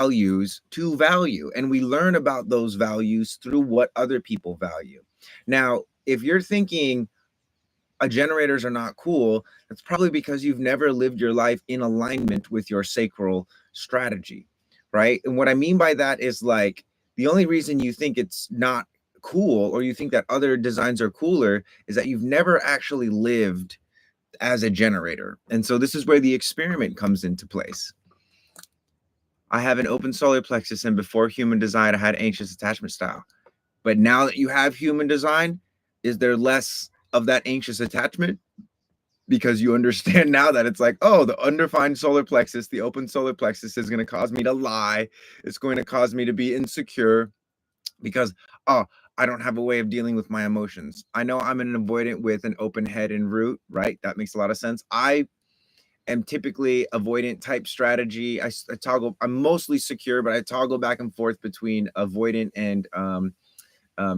values to value, and we learn about those values through what other people value. Now, if you're thinking generators are not cool, that's probably because you've never lived your life in alignment with your sacral strategy, right? And what I mean by that is like the only reason you think it's not cool or you think that other designs are cooler is that you've never actually lived as a generator. And so this is where the experiment comes into place. I have an open solar plexus, and before human design, I had anxious attachment style. But now that you have human design, is there less of that anxious attachment? Because you understand now that it's like, oh, the undefined solar plexus, the open solar plexus is going to cause me to lie. It's going to cause me to be insecure because, oh, I don't have a way of dealing with my emotions. I know I'm an avoidant with an open head and root, right? That makes a lot of sense. I am typically avoidant type strategy. I toggle, I'm mostly secure, but I toggle back and forth between avoidant and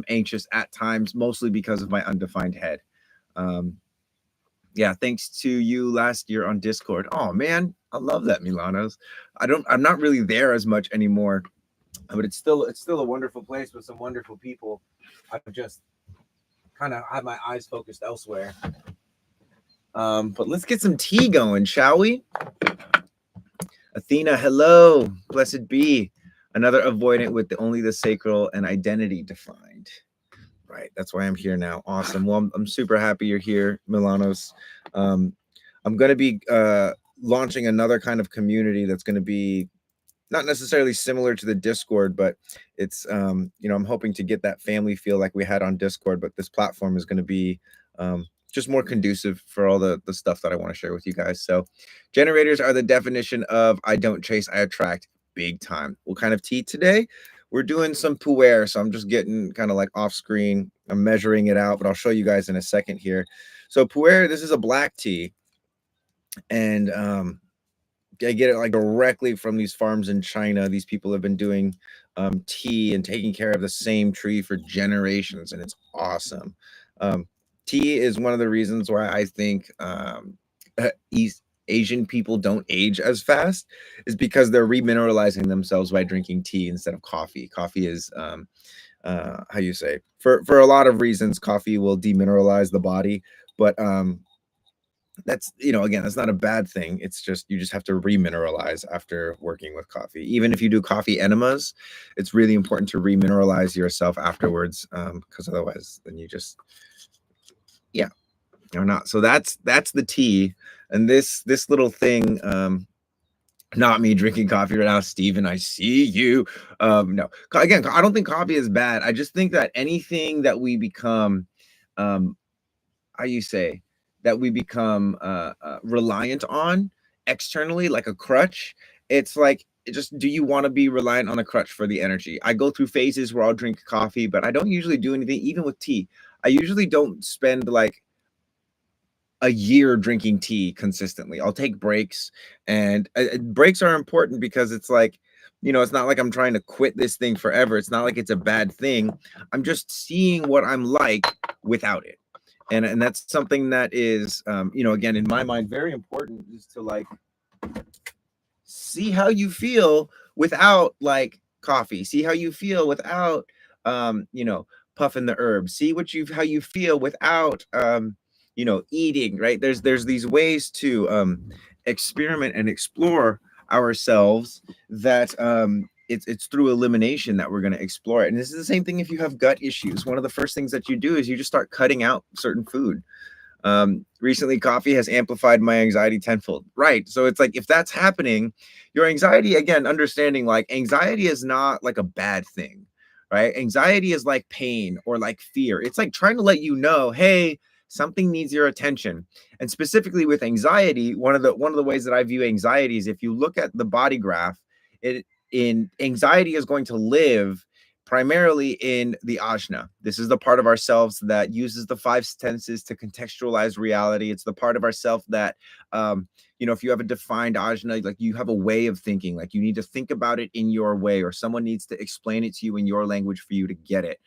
anxious at times, mostly because of my undefined head. Yeah, thanks to you last year on Discord. Oh man, I love that, Milanos. I'm not really there as much anymore, but it's still a wonderful place with some wonderful people. I've just kind of have my eyes focused elsewhere. But let's get some tea going, shall we? Athena, hello, blessed be. Another avoidant with only the sacral and identity defined. Right, that's why I'm here now. Awesome. Well, I'm super happy you're here, Milanos. I'm going to be launching another kind of community that's going to be not necessarily similar to the Discord, but it's I'm hoping to get that family feel like we had on Discord. But this platform is going to be just more conducive for all the stuff that I want to share with you guys. So, generators are the definition of I don't chase, I attract, big time. What kind of tea today? We're doing some pu'er, so I'm just getting kind of like off screen. I'm measuring it out, but I'll show you guys in a second here. So pu'er, this is a black tea, and I get it like directly from these farms in China. These people have been doing tea and taking care of the same tree for generations, and it's awesome. Tea is one of the reasons why I think East Asian people don't age as fast is because they're remineralizing themselves by drinking tea instead of coffee. Coffee is how you say, for a lot of reasons, coffee will demineralize the body, but that's, again, that's not a bad thing. It's just you just have to remineralize after working with coffee. Even if you do coffee enemas, it's really important to remineralize yourself afterwards, because otherwise then you just, yeah, or not. So that's the tea. And this little thing, not me drinking coffee right now, Steven, I see you. No, again, I don't think coffee is bad. I just think that anything that we become, how you say, that we become reliant on externally, like a crutch, it's like, do you want to be reliant on a crutch for the energy? I go through phases where I'll drink coffee, but I don't usually do anything, even with tea. I usually don't spend like a year drinking tea consistently. I'll take breaks, and breaks are important because it's like, it's not like I'm trying to quit this thing forever. It's not like it's a bad thing. I'm just seeing what I'm like without it. And that's something that is, again, in my mind, very important, is to like see how you feel without like coffee. See how you feel without, puffing the herb. See how you feel without, eating, right? There's these ways to experiment and explore ourselves that it's through elimination that we're going to explore it. And this is the same thing if you have gut issues. One of the first things that you do is you just start cutting out certain food. Recently, coffee has amplified my anxiety tenfold. Right. So it's like, if that's happening, your anxiety, again, understanding like anxiety is not like a bad thing, right? Anxiety is like pain or like fear. It's like trying to let you know, hey, something needs your attention. And specifically with anxiety, one of the ways that I view anxiety is if you look at the body graph, anxiety is going to live primarily in the ajna. This is the part of ourselves that uses the five senses to contextualize reality. It's the part of ourself that, if you have a defined ajna, like you have a way of thinking, like you need to think about it in your way, or someone needs to explain it to you in your language for you to get it.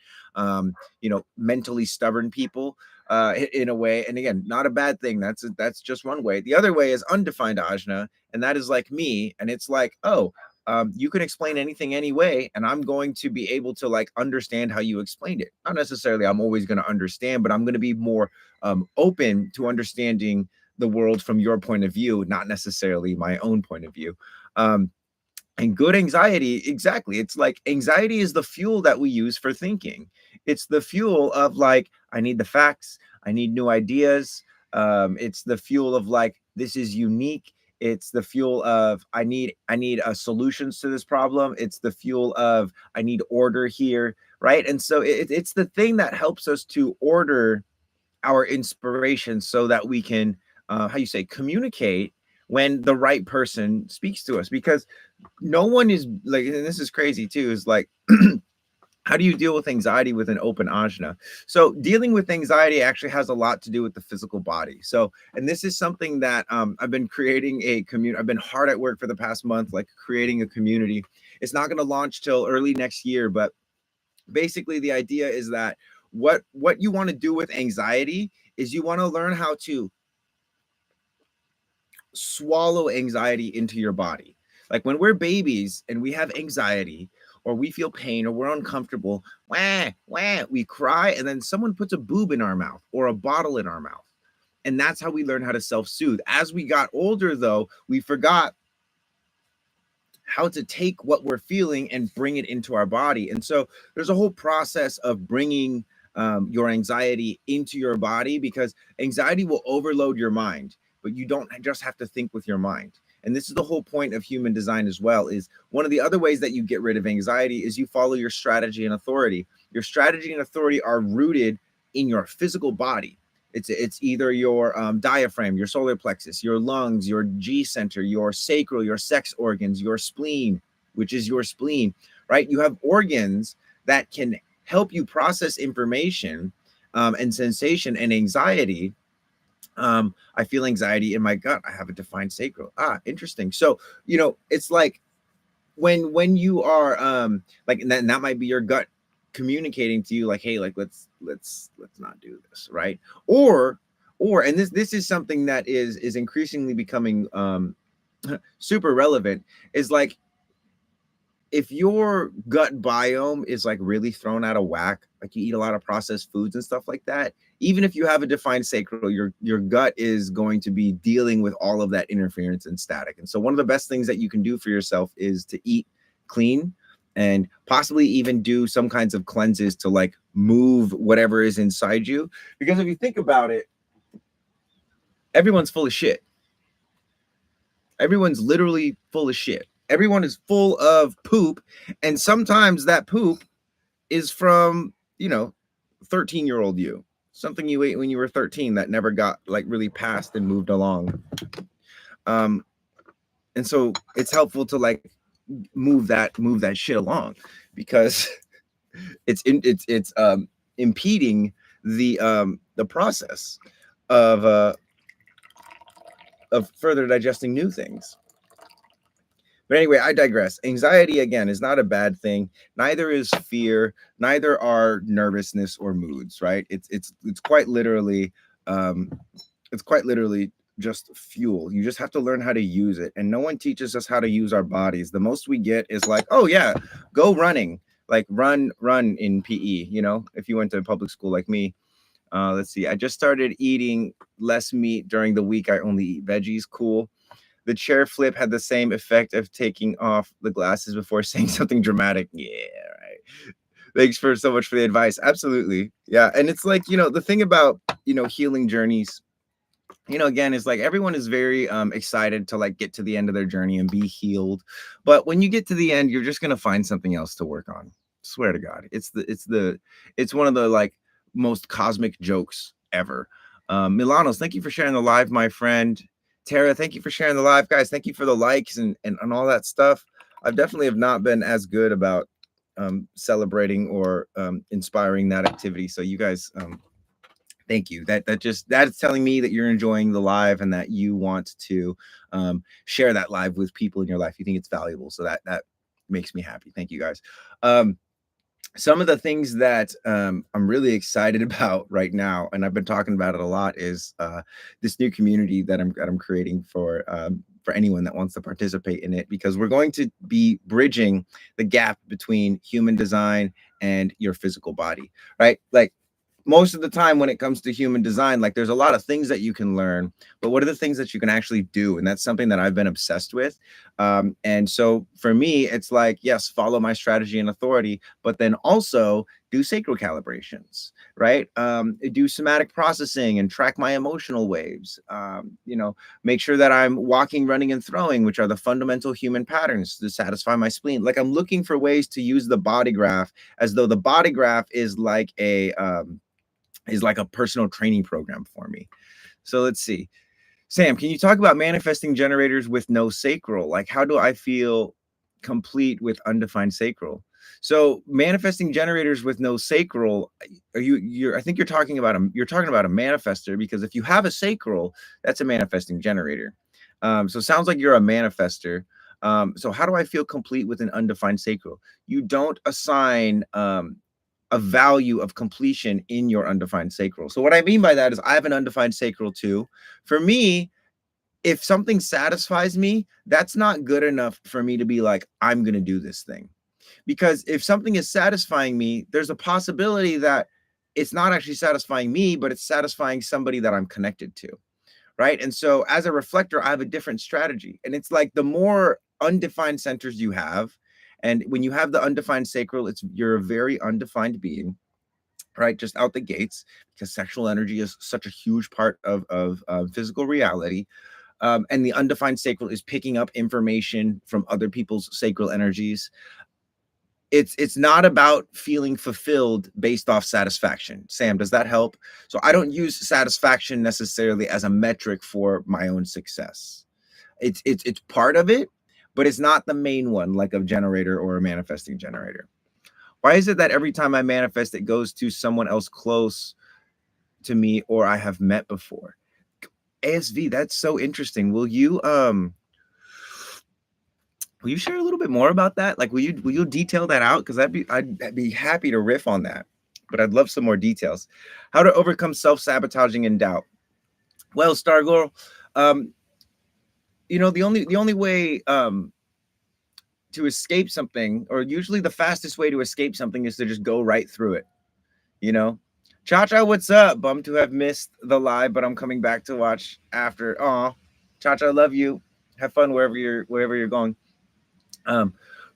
Mentally stubborn people, in a way, and again, not a bad thing. That's just one way. The other way is undefined ajna, and that is like me, and it's like, oh, you can explain anything anyway, and I'm going to be able to like understand how you explained it. Not necessarily I'm always going to understand, but I'm going to be more open to understanding the world from your point of view, not necessarily my own point of view. Um, and good anxiety, exactly. It's like anxiety is the fuel that we use for thinking. It's the fuel of like, I need the facts, I need new ideas. It's the fuel of like, this is unique. It's the fuel of I need solutions to this problem. It's the fuel of I need order here, right? And so it's the thing that helps us to order our inspiration so that we can how you say communicate when the right person speaks to us, because no one is like, and this is crazy too, is like how do you deal with anxiety with an open ajna? So dealing with anxiety actually has a lot to do with the physical body. So, and this is something that I've been creating a community. I've been hard at work for the past month, like creating a community. It's not going to launch till early next year, but basically the idea is that what you want to do with anxiety is you want to learn how to swallow anxiety into your body. Like when we're babies and we have anxiety or we feel pain or we're uncomfortable, wah, wah, we cry, and then someone puts a boob in our mouth or a bottle in our mouth. And that's how we learn how to self-soothe. As we got older, though, we forgot how to take what we're feeling and bring it into our body. And so there's a whole process of bringing your anxiety into your body, because anxiety will overload your mind, but you don't just have to think with your mind. And this is the whole point of human design as well. Is one of the other ways that you get rid of anxiety is you follow your strategy and authority. Your strategy and authority are rooted in your physical body. It's either your diaphragm, your solar plexus, your lungs, your G center, your sacral, your sex organs, your spleen, which is your spleen, right? You have organs that can help you process information and sensation and anxiety. I feel anxiety in my gut. I have a defined sacral. Ah, interesting. So, it's like when you are like, and that might be your gut communicating to you like, hey, like let's not do this, right? Or and this is something that is increasingly becoming super relevant, is like if your gut biome is like really thrown out of whack, like you eat a lot of processed foods and stuff like that, even if you have a defined sacral, your gut is going to be dealing with all of that interference and static. And so one of the best things that you can do for yourself is to eat clean and possibly even do some kinds of cleanses to like move whatever is inside you. Because if you think about it, everyone's full of shit. Everyone's literally full of shit. Everyone is full of poop. And sometimes that poop is from, 13-year-old you. Something you ate when you were 13 that never got like really passed and moved along. And so it's helpful to like move that shit along, because it's impeding the process of further digesting new things. But anyway, I digress. Anxiety, again, is not a bad thing. Neither is fear. Neither are nervousness or moods. Right? It's quite literally just fuel. You just have to learn how to use it. And no one teaches us how to use our bodies. The most we get is like, oh yeah, go running, like run in PE. If you went to public school like me. Let's see. I just started eating less meat during the week. I only eat veggies. Cool. The chair flip had the same effect of taking off the glasses before saying something dramatic. Yeah, right. Thanks so much for the advice. Absolutely. Yeah. And it's like, the thing about, healing journeys, again, is like everyone is very excited to like get to the end of their journey and be healed. But when you get to the end, you're just going to find something else to work on. Swear to God. It's one of the like most cosmic jokes ever. Milanos, thank you for sharing the live, my friend. Tara, thank you for sharing the live. Guys, thank you for the likes and all that stuff. I definitely have not been as good about celebrating or inspiring that activity. So you guys, thank you. That's telling me that you're enjoying the live and that you want to share that live with people in your life. You think it's valuable. So that makes me happy. Thank you guys. Some of the things that I'm really excited about right now, and I've been talking about it a lot, is this new community that I'm creating for for anyone that wants to participate in it, because we're going to be bridging the gap between human design and your physical body, right? Like, most of the time when it comes to human design, like, there's a lot of things that you can learn, but what are the things that you can actually do? And that's something that I've been obsessed with. And so for me, it's like, yes, follow my strategy and authority, but then also do sacral calibrations, right? Do somatic processing and track my emotional waves. Make sure that I'm walking, running, and throwing, which are the fundamental human patterns to satisfy my spleen. Like, I'm looking for ways to use the body graph as though the body graph is like a personal training program for me. So let's see. Sam, can you talk about manifesting generators with no sacral? Like, how do I feel complete with undefined sacral? So manifesting generators with no sacral, I think you're talking about a manifester, because if you have a sacral, that's a manifesting generator. So it sounds like you're a manifester. So how do I feel complete with an undefined sacral? You don't assign a value of completion in your undefined sacral. So what I mean by that is, I have an undefined sacral too. For me, if something satisfies me, that's not good enough for me to be like, I'm going to do this thing. Because if something is satisfying me, there's a possibility that it's not actually satisfying me, but it's satisfying somebody that I'm connected to. Right. And so as a reflector, I have a different strategy. And it's like, the more undefined centers you have, and when you have the undefined sacral, you're a very undefined being, right? Just out the gates, because sexual energy is such a huge part of physical reality. And the undefined sacral is picking up information from other people's sacral energies. It's not about feeling fulfilled based off satisfaction. Sam, does that help? So I don't use satisfaction necessarily as a metric for my own success. It's part of it, but it's not the main one, like a generator or a manifesting generator. Why is it that every time I manifest, it goes to someone else close to me or I have met before? ASV, that's so interesting. Will you share a little bit more about that? Like, will you detail that out? Because I'd be happy to riff on that, but I'd love some more details. How to overcome self-sabotaging and doubt. Well, Stargirl, the only way to escape something, or usually the fastest way to escape something, is to just go right through it. You know, Cha-Cha, what's up? Bummed to have missed the live, but I'm coming back to watch after. Aw, Cha-Cha, love you. Have fun wherever you're going.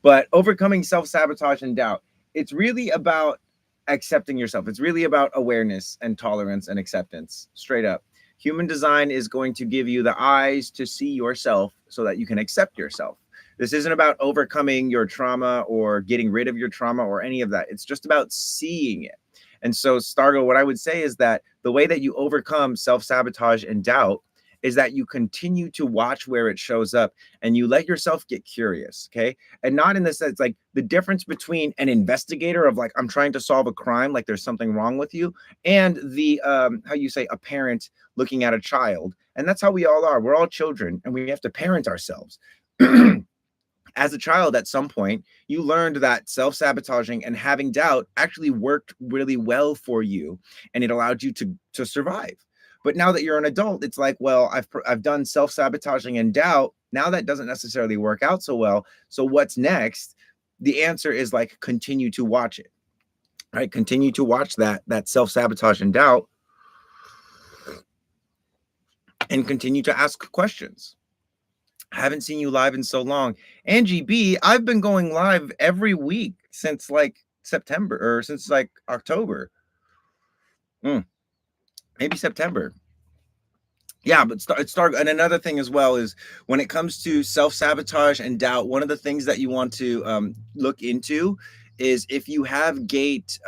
But overcoming self-sabotage and doubt, it's really about accepting yourself. It's really about awareness and tolerance and acceptance. Straight up. Human design is going to give you the eyes to see yourself so that you can accept yourself. This isn't about overcoming your trauma or getting rid of your trauma or any of that. It's just about seeing it. And so, Stargo, what I would say is that the way that you overcome self-sabotage and doubt is that you continue to watch where it shows up and you let yourself get curious, okay? And not in the sense, like, the difference between an investigator of like, I'm trying to solve a crime, like there's something wrong with you, and the how you say, a parent looking at a child. And that's how we all are. We're all children and we have to parent ourselves. As a child, at some point, you learned that self-sabotaging and having doubt actually worked really well for you, and it allowed you to survive. But now that you're an adult, it's like, well, I've done self-sabotaging and doubt. Now that doesn't necessarily work out so well. So what's next? The answer is like, continue to watch it, right? Continue to watch that self-sabotage and doubt, and continue to ask questions. I haven't seen you live in so long. Angie B, I've been going live every week since like September, or since like October. Maybe September. Yeah, but and another thing as well is, when it comes to self-sabotage and doubt, one of the things that you want to look into is if you have gate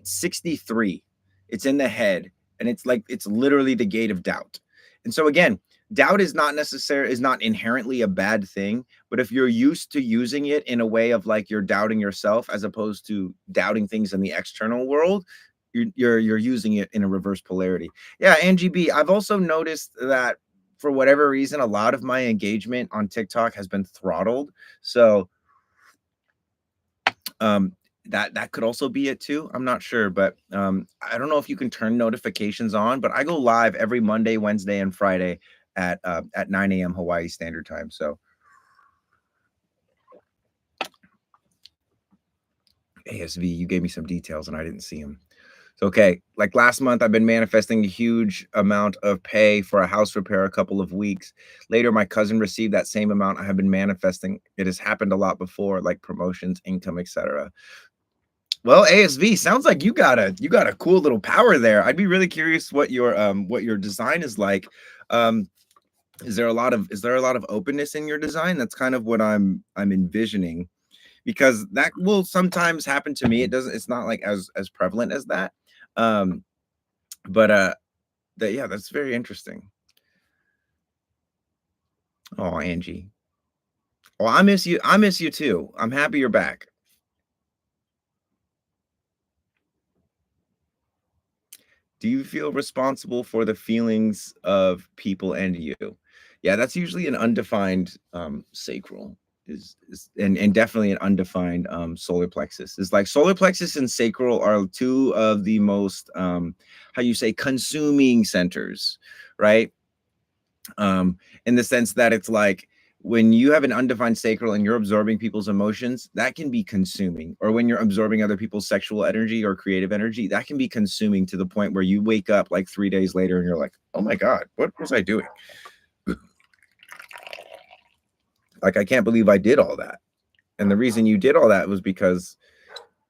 63, it's in the head, and it's literally the gate of doubt. And so again, doubt is not inherently a bad thing, but if you're used to using it in a way of like, you're doubting yourself as opposed to doubting things in the external world, you're using it in a reverse polarity. Yeah, Angie B, I've also noticed that for whatever reason, a lot of my engagement on TikTok has been throttled. So that could also be it too. I'm not sure, but I don't know if you can turn notifications on, but I go live every Monday, Wednesday, and Friday at 9 a.m. Hawaii Standard Time. So ASV, you gave me some details and I didn't see them. So, okay, like last month, I've been manifesting a huge amount of pay for a house repair a couple of weeks. Later, my cousin received that same amount I have been manifesting. It has happened a lot before, like promotions, income, etc. Well, ASV sounds like you got a cool little power there. I'd be really curious what your design is like. Um, is there a lot of openness in your design? That's kind of what I'm envisioning, because that will sometimes happen to me. It's not like as prevalent as that. Um, but yeah, that's very interesting. Oh, Angie. Oh, I miss you. I miss you too. I'm happy you're back. Do you feel responsible for the feelings of people and you? Yeah, that's usually an undefined sacral and definitely an undefined solar plexus. It's like solar plexus and sacral are two of the most how you say consuming centers, right? In the sense that it's like when you have an undefined sacral and you're absorbing people's emotions, that can be consuming. Or when you're absorbing other people's sexual energy or creative energy, that can be consuming to the point where you wake up like 3 days later and you're like, oh my God, what was I doing? Like, I can't believe I did all that. And the reason you did all that was because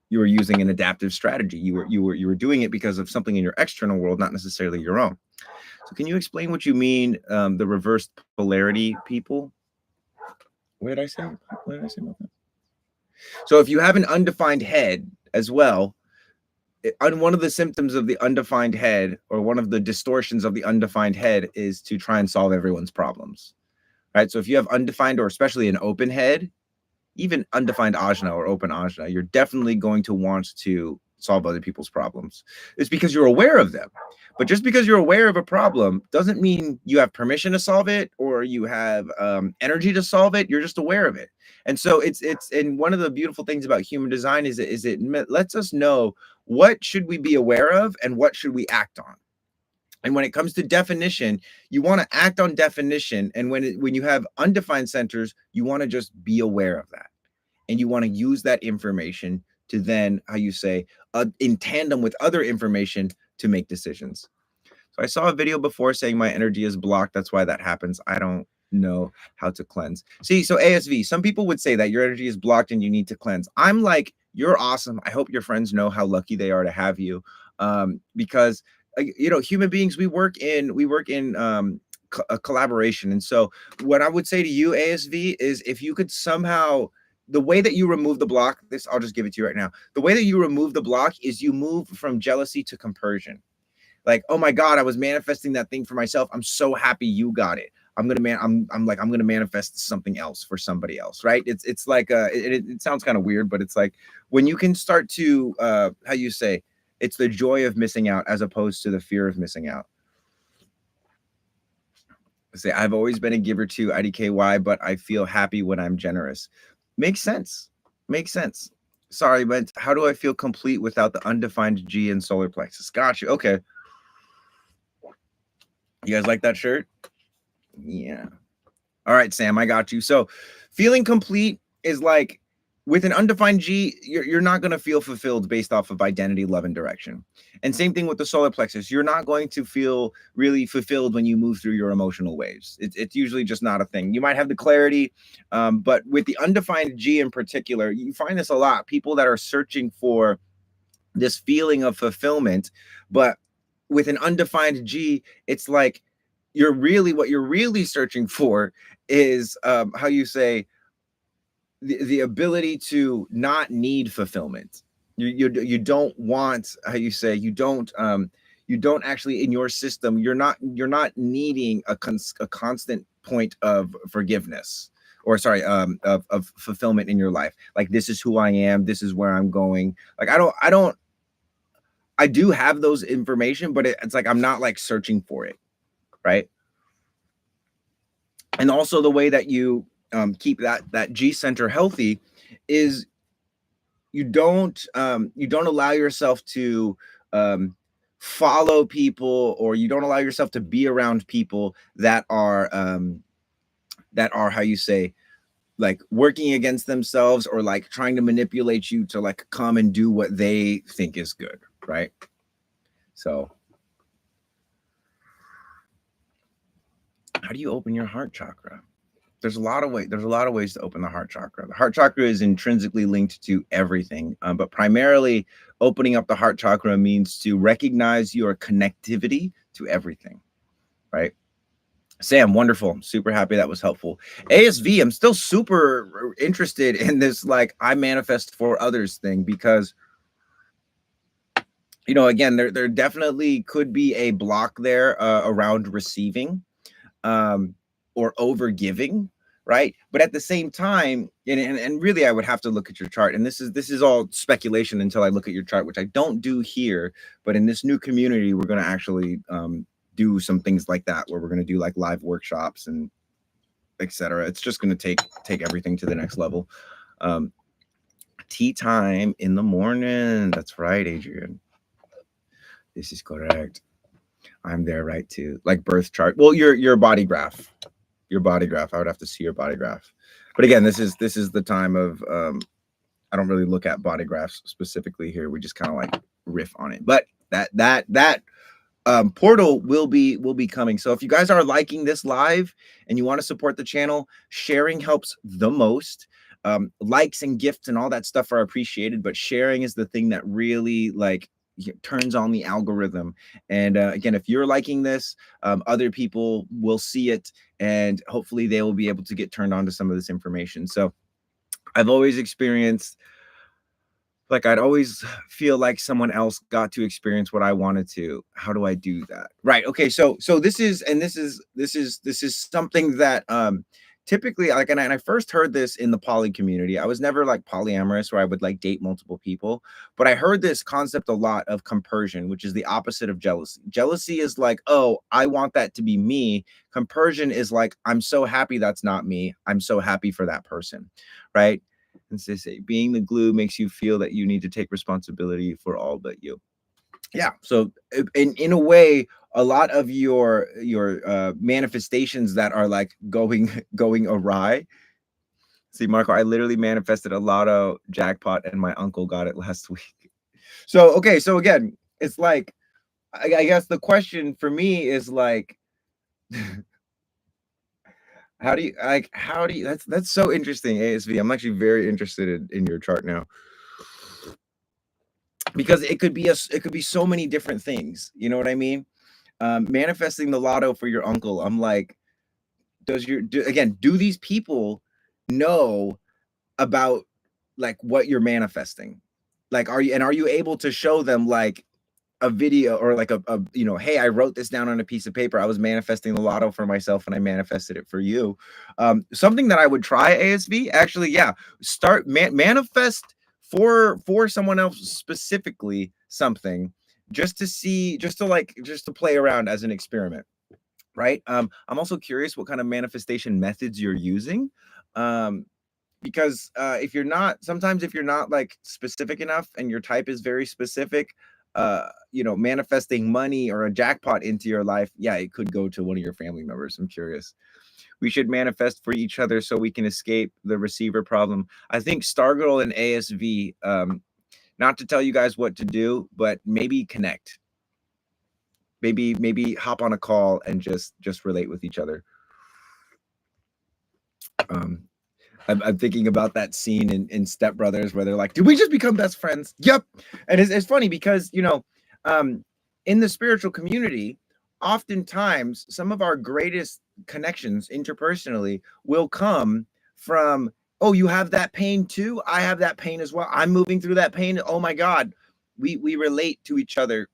you were using an adaptive strategy. You were doing it because of something in your external world, not necessarily your own. So can you explain what you mean, the reversed polarity people? What did I say? What did I say about that? So if you have an undefined head as well, one of the symptoms of the undefined head, or one of the distortions of the undefined head, is to try and solve everyone's problems, right? So if you have undefined, or especially an open head, even undefined ajna or open ajna, you're definitely going to want to solve other people's problems. It's because you're aware of them. But just because you're aware of a problem doesn't mean you have permission to solve it, or you have energy to solve it. You're just aware of it. And so and one of the beautiful things about human design is it lets us know what should we be aware of and what should we act on. And when it comes to definition, you want to act on definition. And when you have undefined centers, you want to just be aware of that. And you want to use that information to then, how you say, in tandem with other information, to make decisions. So I saw a video before saying my energy is blocked. That's why that happens. I don't know how to cleanse. See, so ASV, some people would say that your energy is blocked and you need to cleanse. I'm like, you're awesome. I hope your friends know how lucky they are to have you. Because human beings, we work in a collaboration. And so what I would say to you, ASV, is if you could somehow, the way that you remove the block, this, I'll just give it to you right now. The way that you remove the block is you move from jealousy to compersion. Like, oh my God, I was manifesting that thing for myself. I'm so happy you got it. I'm gonna manifest something else for somebody else, right? It's like it sounds kind of weird, but it's like when you can start to how you say, it's the joy of missing out as opposed to the fear of missing out. Say, I've always been a giver to IDKY, but I feel happy when I'm generous. Makes sense. Makes sense. Sorry, but how do I feel complete without the undefined G and solar plexus? Got you. Okay. You guys like that shirt? Yeah. All right, Sam, I got you. So feeling complete is like, with an undefined G, you're not going to feel fulfilled based off of identity, love, and direction. And same thing with the solar plexus. You're not going to feel really fulfilled when you move through your emotional waves. It's usually just not a thing. You might have the clarity, but with the undefined G in particular, you find this a lot. People that are searching for this feeling of fulfillment, but with an undefined G, it's like what you're really searching for is how you say, the ability to not need fulfillment. You don't want, how you say, you don't actually, in your system, you're not needing a constant point of forgiveness, or sorry, of fulfillment in your life. Like, this is who I am, this is where I'm going. Like, I do have those information, but it's like I'm not like searching for it, right? And also the way that you keep that G center healthy is you don't allow yourself to follow people, or you don't allow yourself to be around people that are how you say, like working against themselves, or like trying to manipulate you to like come and do what they think is good, right? So how do you open your heart chakra? There's a lot of ways to open the heart chakra. The heart chakra is intrinsically linked to everything, but primarily opening up the heart chakra means to recognize your connectivity to everything, right? Sam, wonderful. Super happy that was helpful. ASV, I'm still super interested in this, like, I manifest for others thing, because, you know, again, there definitely could be a block there around receiving, um, or over giving, right? But at the same time, and really, I would have to look at your chart, and this is all speculation until I look at your chart, which I don't do here. But in this new community, we're going to actually do some things like that, where we're going to do like live workshops and etc. It's just going to take everything to the next level. Tea time in the morning. That's right, Adrian. This is correct. I'm there, right, too. Like birth chart. Well, your body graph. Your body graph. I would have to see your body graph. But again, this is the time of I don't really look at body graphs specifically here. We just kind of like riff on it. But that portal will be coming. So if you guys are liking this live and you want to support the channel, sharing helps the most. Likes and gifts and all that stuff are appreciated, but sharing is the thing that really like turns on the algorithm. And again, if you're liking this, other people will see it, and hopefully they will be able to get turned on to some of this information. So I've always experienced, like, I'd always feel like someone else got to experience what I wanted to. How do I do that? Right. Okay. So this is something that typically, like, and I first heard this in the poly community. I was never like polyamorous where I would like date multiple people, but I heard this concept a lot of compersion, which is the opposite of jealousy. Jealousy is like, oh, I want that to be me. Compersion is like, I'm so happy that's not me. I'm so happy for that person. Right. And they say being the glue makes you feel that you need to take responsibility for all but you. Yeah. So in a way, a lot of your manifestations that are like going awry. See, Marco, I literally manifested a lotto jackpot and my uncle got it last week. So okay, so again, it's like, I guess the question for me is like, how do you that's so interesting, ASV. I'm actually very interested in your chart now, because it could be so many different things. You know what I mean? Manifesting the lotto for your uncle. I'm like, do these people know about like what you're manifesting? Like, are you able to show them like a video, or like a you know, hey, I wrote this down on a piece of paper. I was manifesting the lotto for myself and I manifested it for you. Something that I would try, ASV, actually, yeah, start manifest for someone else specifically something, just to see, just to play around as an experiment, right? I'm also curious what kind of manifestation methods you're using. Because if you're not, sometimes if you're not like specific enough and your type is very specific, you know, manifesting money or a jackpot into your life, yeah, it could go to one of your family members. I'm curious. We should manifest for each other so we can escape the receiver problem. I think Stargirl and ASV, not to tell you guys what to do, but maybe connect. Maybe hop on a call and just relate with each other. I'm thinking about that scene in Step Brothers where they're like, "Did we just become best friends?" Yep. And it's funny because, you know, in the spiritual community, oftentimes some of our greatest connections interpersonally will come from, oh, you have that pain too? I have that pain as well. I'm moving through that pain. Oh my God. We relate to each other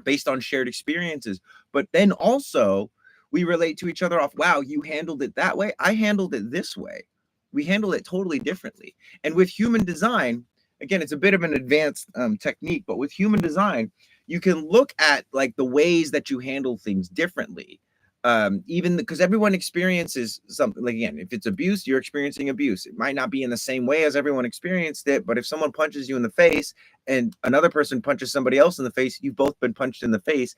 based on shared experiences. But then also we relate to each other off, wow, you handled it that way. I handled it this way. We handle it totally differently. And with human design, again, it's a bit of an advanced technique, but with human design, you can look at like the ways that you handle things differently. Even because everyone experiences something. Like, again, if it's abuse, you're experiencing abuse. It might not be in the same way as everyone experienced it, but if someone punches you in the face and another person punches somebody else in the face, you've both been punched in the face.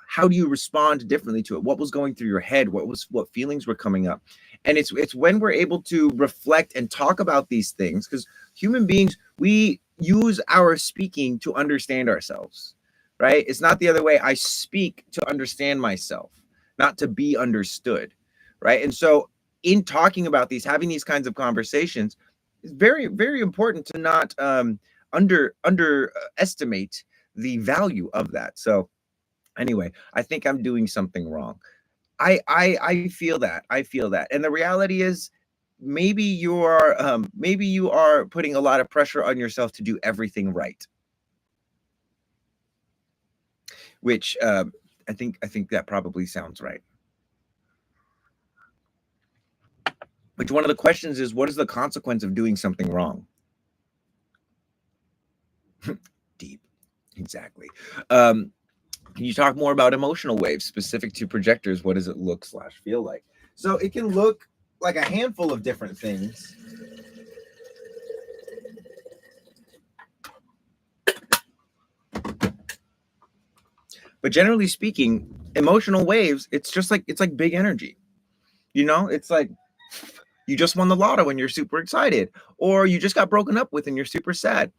How do you respond differently to it? What was going through your head? What feelings were coming up? And it's when we're able to reflect and talk about these things, because human beings, we use our speaking to understand ourselves, right? It's not the other way. I speak to understand myself, not to be understood, right? And so in talking about these, having these kinds of conversations, it's very, very important to not underestimate the value of that. So anyway, I think I'm doing something wrong. I feel that. I feel that. And the reality is, maybe you are putting a lot of pressure on yourself to do everything right, which I think that probably sounds right. Which one of the questions is, what is the consequence of doing something wrong? Deep. Exactly. Can you talk more about emotional waves specific to projectors? What does it look/feel like? So it can look like a handful of different things. But generally speaking, emotional waves, it's like big energy. You know, it's like you just won the lotto and you're super excited, or you just got broken up with and you're super sad.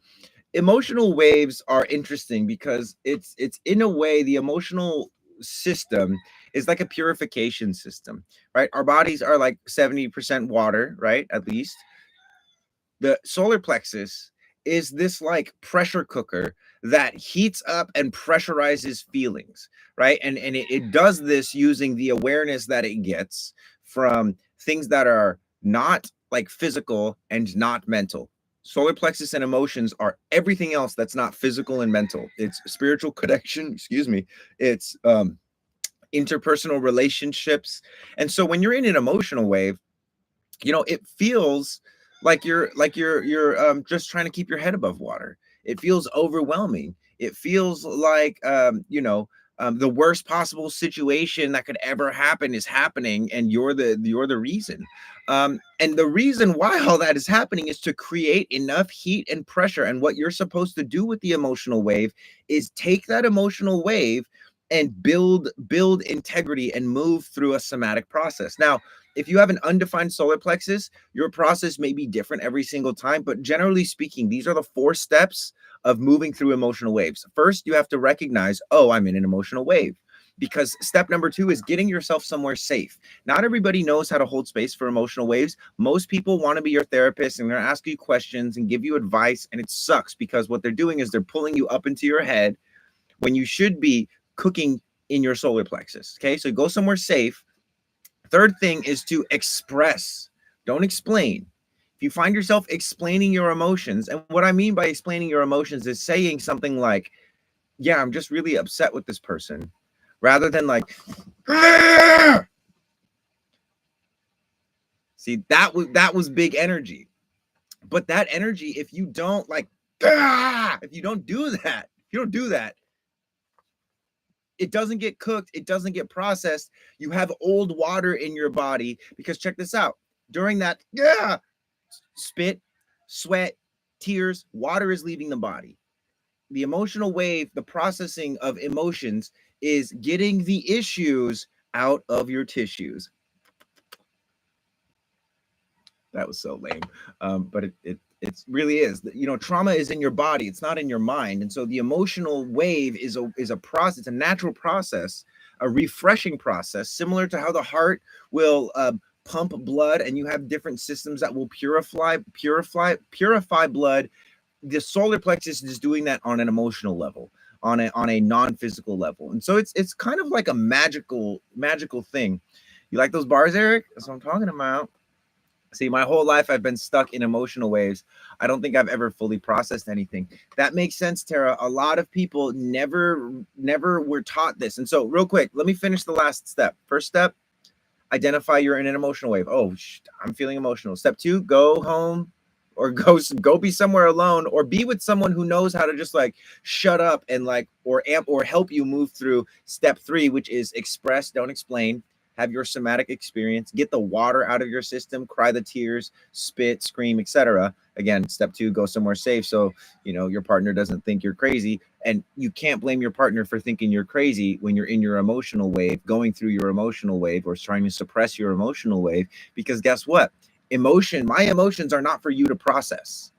Emotional waves are interesting because it's in a way, the emotional system is like a purification system, right? Our bodies are like 70% water, right? At least the solar plexus is this like pressure cooker that heats up and pressurizes feelings, right? And it does this using the awareness that it gets from things that are not like physical and not mental. Solar plexus and emotions are everything else that's not physical and mental. It's spiritual connection, excuse me. It's interpersonal relationships. And so when you're in an emotional wave, it feels like you're just trying to keep your head above water. It feels overwhelming. It feels like the worst possible situation that could ever happen is happening, and you're the reason. And the reason why all that is happening is to create enough heat and pressure. And what you're supposed to do with the emotional wave is take that emotional wave and build integrity and move through a somatic process. Now, if you have an undefined solar plexus, your process may be different every single time, but generally speaking, these are the 4 steps of moving through emotional waves. First, you have to recognize, oh, I'm in an emotional wave. Because step number 2 is getting yourself somewhere safe. Not everybody knows how to hold space for emotional waves. Most people want to be your therapist and they're going to ask you questions and give you advice. And it sucks because what they're doing is they're pulling you up into your head when you should be cooking in your solar plexus. Okay, so go somewhere safe. Third thing is to express, don't explain. If you find yourself explaining your emotions, and what I mean by explaining your emotions is saying something like, yeah, I'm just really upset with this person, rather than like, "Argh!" See, that was big energy. But that energy, if you don't like, if you don't do that, it doesn't get cooked, it doesn't get processed. You have old water in your body, because check this out. During that spit, sweat, tears, water is leaving the body. The emotional wave, the processing of emotions, is getting the issues out of your tissues. That was so lame. But it really is. Trauma is in your body. It's not in your mind. And so the emotional wave is a process, a natural process, a refreshing process, similar to how the heart will pump blood, and you have different systems that will purify blood. The solar plexus is doing that on an emotional level, on a non-physical level. And so it's kind of like a magical thing. You like those bars, Eric? That's what I'm talking about. See, my whole life I've been stuck in emotional waves. I don't think I've ever fully processed anything. That makes sense, Tara. A lot of people never were taught this. And so, real quick, let me finish the last step. First step, identify you're in an emotional wave. Oh, I'm feeling emotional. Step 2, go home, or go be somewhere alone, or be with someone who knows how to just like shut up and like or help you move through step 3, which is express, don't explain. have your somatic experience, get the water out of your system, cry the tears, spit, scream, etc. Again, step 2, go somewhere safe so your partner doesn't think you're crazy. And you can't blame your partner for thinking you're crazy when you're in your emotional wave, going through your emotional wave, or trying to suppress your emotional wave, because guess what? My emotions are not for you to process,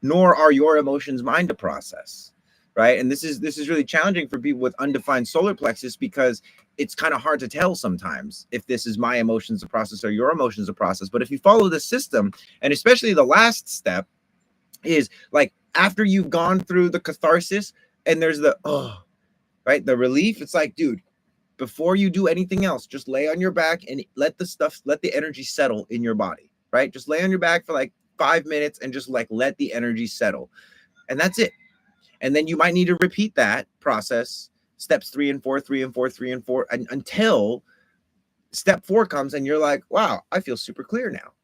nor are your emotions mine to process, right? And this is really challenging for people with undefined solar plexus, because it's kind of hard to tell sometimes if this is my emotions to process or your emotions to process. But if you follow the system, and especially the last step is like after you've gone through the catharsis and there's the right, the relief, it's like, dude, before you do anything else, just lay on your back and let the energy settle in your body, right? Just lay on your back for like 5 minutes and just like let the energy settle. And that's it. And then you might need to repeat that process, steps 3 and 4, 3 and 4, 3 and 4, until step 4 comes and you're like, wow, I feel super clear now.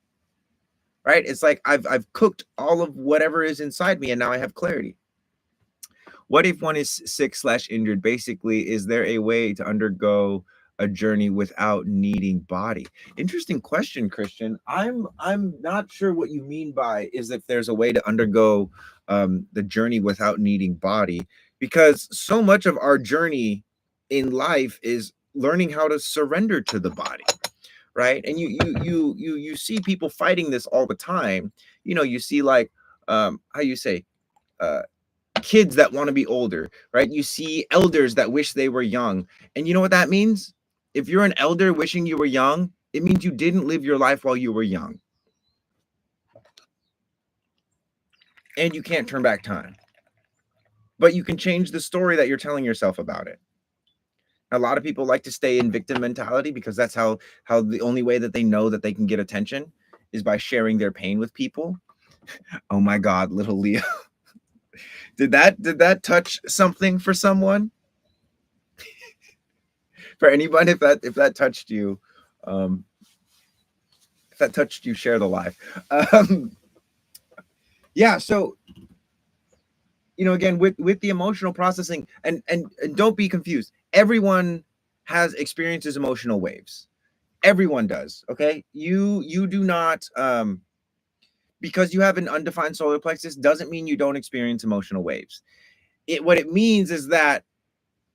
Right? It's like I've cooked all of whatever is inside me and now I have clarity. What if one is sick/injured? Basically, is there a way to undergo a journey without needing body? Interesting question, Christian. I'm not sure what you mean by is if there's a way to undergo the journey without needing body, because so much of our journey in life is learning how to surrender to the body, right? And you see people fighting this all the time. You see like how you say kids that want to be older, right? You see elders that wish they were young. And you know what that means? If you're an elder wishing you were young, it means you didn't live your life while you were young. And you can't turn back time. But you can change the story that you're telling yourself about it. A lot of people like to stay in victim mentality because that's how the only way that they know that they can get attention is by sharing their pain with people. Oh my God, little Leo. Did that touch something for someone? For anybody, if that touched you, if that touched you, share the live. Yeah, so again, with the emotional processing, and don't be confused. Everyone has experiences emotional waves. Everyone does. Okay, you do not because you have an undefined solar plexus doesn't mean you don't experience emotional waves. What it means is that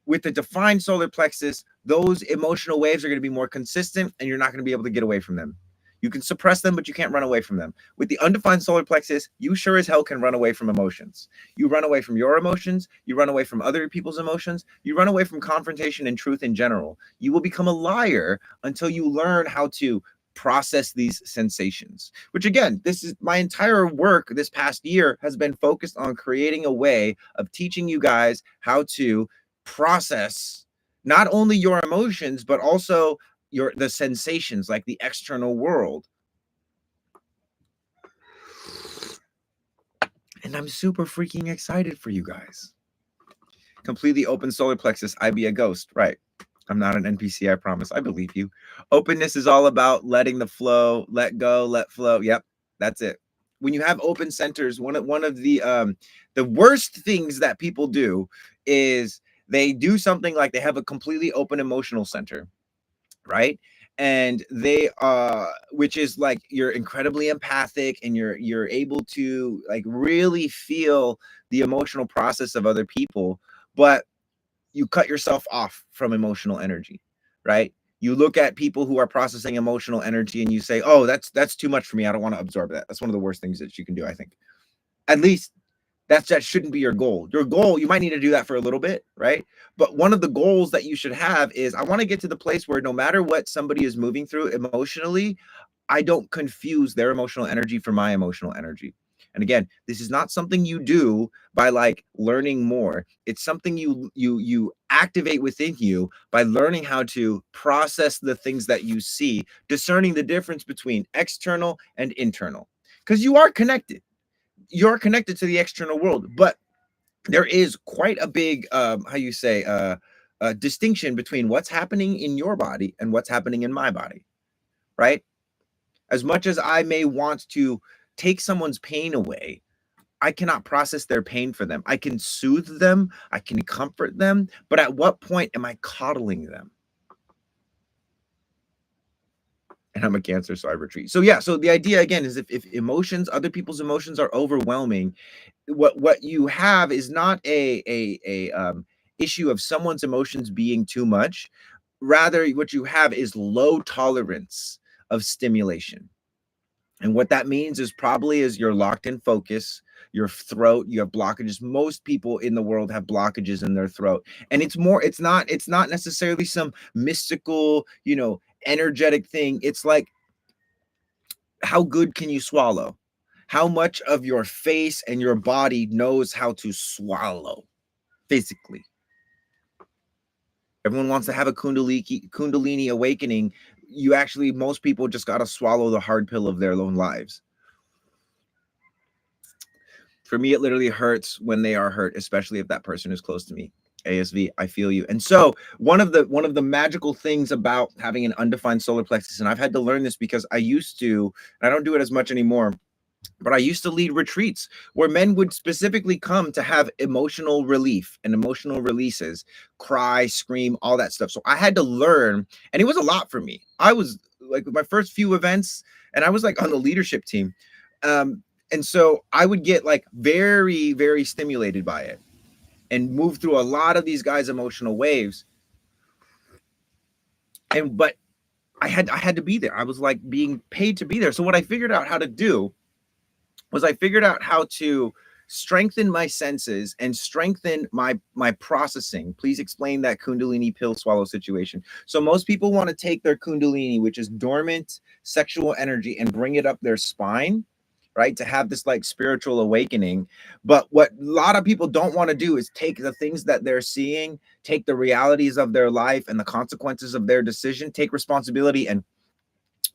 with the defined solar plexus, those emotional waves are going to be more consistent and you're not going to be able to get away from them. You can suppress them, but you can't run away from them. With the undefined solar plexus, you sure as hell can run away from emotions. You run away from your emotions. You run away from other people's emotions. You run away from confrontation and truth in general. You will become a liar until you learn how to process these sensations, which again, this is my entire work this past year has been focused on creating a way of teaching you guys how to process not only your emotions but also the sensations, like the external world. And I'm super freaking excited for you guys. Completely open solar plexus, I be a ghost, right? I'm not an NPC, I promise. I believe you. Openness is all about letting the flow, let go, let flow. Yep, that's it. When you have open centers, one of the worst things that people do is they do something like they have a completely open emotional center, right? And they which is like you're incredibly empathic and you're able to like really feel the emotional process of other people, but you cut yourself off from emotional energy, right? You look at people who are processing emotional energy and you say, oh, that's too much for me, I don't want to absorb that. That's one of the worst things that you can do, I think. At least that shouldn't be your goal. Your goal, you might need to do that for a little bit, right? But one of the goals that you should have is, I want to get to the place where no matter what somebody is moving through emotionally, I don't confuse their emotional energy for my emotional energy. And again, this is not something you do by like learning more. It's something you activate within you by learning how to process the things that you see, discerning the difference between external and internal. Because you are connected. You're connected to the external world, but there is quite a big how you say distinction between what's happening in your body and what's happening in my body, right? As much as I may want to take someone's pain away, I cannot process their pain for them. I can soothe them, I can comfort them, but at what point am I coddling them? And I'm a Cancer, so I retreat. So yeah, so the idea again is if emotions, other people's emotions are overwhelming, what you have is not a issue of someone's emotions being too much. Rather, what you have is low tolerance of stimulation. And what that means is probably is you're locked in focus, your throat, you have blockages. Most people in the world have blockages in their throat. And it's not necessarily some mystical, energetic thing. It's like, how good can you swallow? How much of your face and your body knows how to swallow physically? Everyone wants to have a kundalini awakening. Most people just got to swallow the hard pill of their own lives. For me, it literally hurts when they are hurt, especially if that person is close to me. ASV, I feel you. And so one of the magical things about having an undefined solar plexus, and I've had to learn this because I used to, and I don't do it as much anymore, but I used to lead retreats where men would specifically come to have emotional relief and emotional releases, cry, scream, all that stuff. So I had to learn, and it was a lot for me. I was like my first few events, and I was like on the leadership team. And so I would get like very, very stimulated by it and move through a lot of these guys' emotional waves. But I had to be there. I was like being paid to be there. So what I figured out how to do was I figured out how to strengthen my senses and strengthen my processing. Please explain that kundalini pill swallow situation. So most people want to take their kundalini, which is dormant sexual energy, and bring it up their spine, right, to have this like spiritual awakening. But what a lot of people don't want to do is take the things that they're seeing, take the realities of their life and the consequences of their decision, take responsibility, and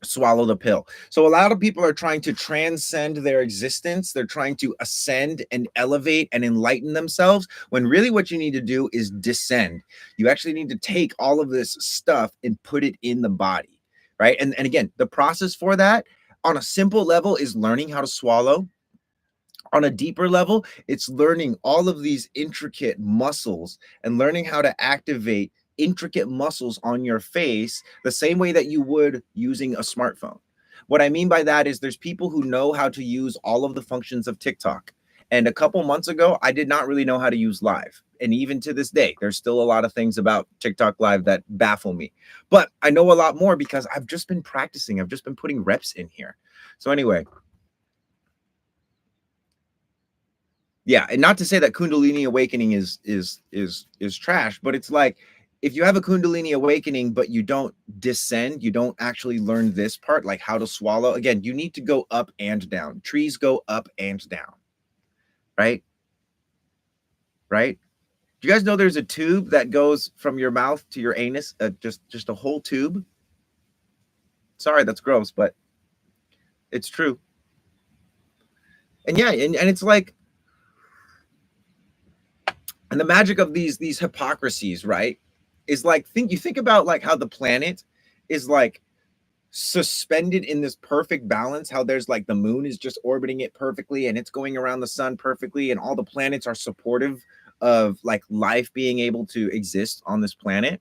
swallow the pill. So a lot of people are trying to transcend their existence. They're trying to ascend and elevate and enlighten themselves, when really what you need to do is descend. You actually need to take all of this stuff and put it in the body, right? And again, the process for that on a simple level is learning how to swallow. On a deeper level, it's learning all of these intricate muscles and learning how to activate intricate muscles on your face the same way that you would using a smartphone. What I mean by that is there's people who know how to use all of the functions of TikTok. And a couple months ago, I did not really know how to use live. And even to this day, there's still a lot of things about TikTok live that baffle me. But I know a lot more because I've just been practicing. I've just been putting reps in here. So anyway, yeah, and not to say that kundalini awakening is trash, but it's like, if you have a kundalini awakening but you don't descend, you don't actually learn this part, like how to swallow. Again, you need to go up and down. Trees go up and down, right? Right? Do you guys know there's a tube that goes from your mouth to your anus? Just a whole tube. Sorry, that's gross, but it's true. And yeah, and it's like, and the magic of these hypocrisies, right, is like, think about like how the planet is like suspended in this perfect balance, how there's like the moon is just orbiting it perfectly and it's going around the sun perfectly, and all the planets are supportive of like life being able to exist on this planet.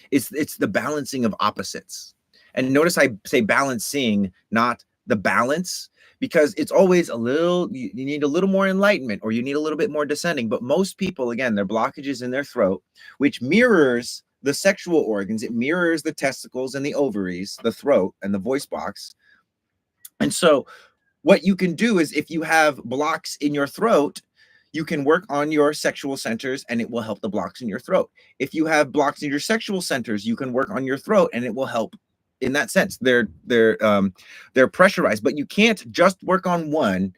It's the balancing of opposites. And notice I say balancing, not the balance, because it's always a little, you need a little more enlightenment, or you need a little bit more descending. But most people, again, their blockages in their throat, which mirrors the sexual organs, it mirrors the testicles and the ovaries, the throat and the voice box. And so what you can do is, if you have blocks in your throat, you can work on your sexual centers and it will help the blocks in your throat. If you have blocks in your sexual centers, you can work on your throat and it will help in that sense. They're pressurized, but you can't just work on one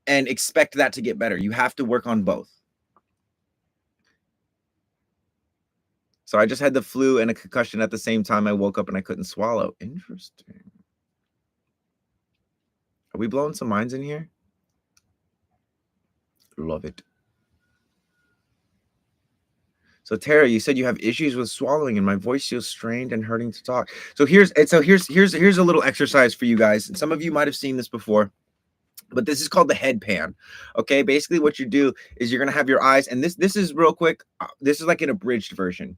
and expect that to get better. You have to work on both. So I just had the flu and a concussion at the same time. I woke up and I couldn't swallow. Interesting. Are we blowing some minds in here? Love it. So Tara, you said you have issues with swallowing and my voice feels strained and hurting to talk. So here's a little exercise for you guys. And some of you might have seen this before, but this is called the headpan. Okay, basically what you do is you're gonna have your eyes, and this is real quick. This is like an abridged version.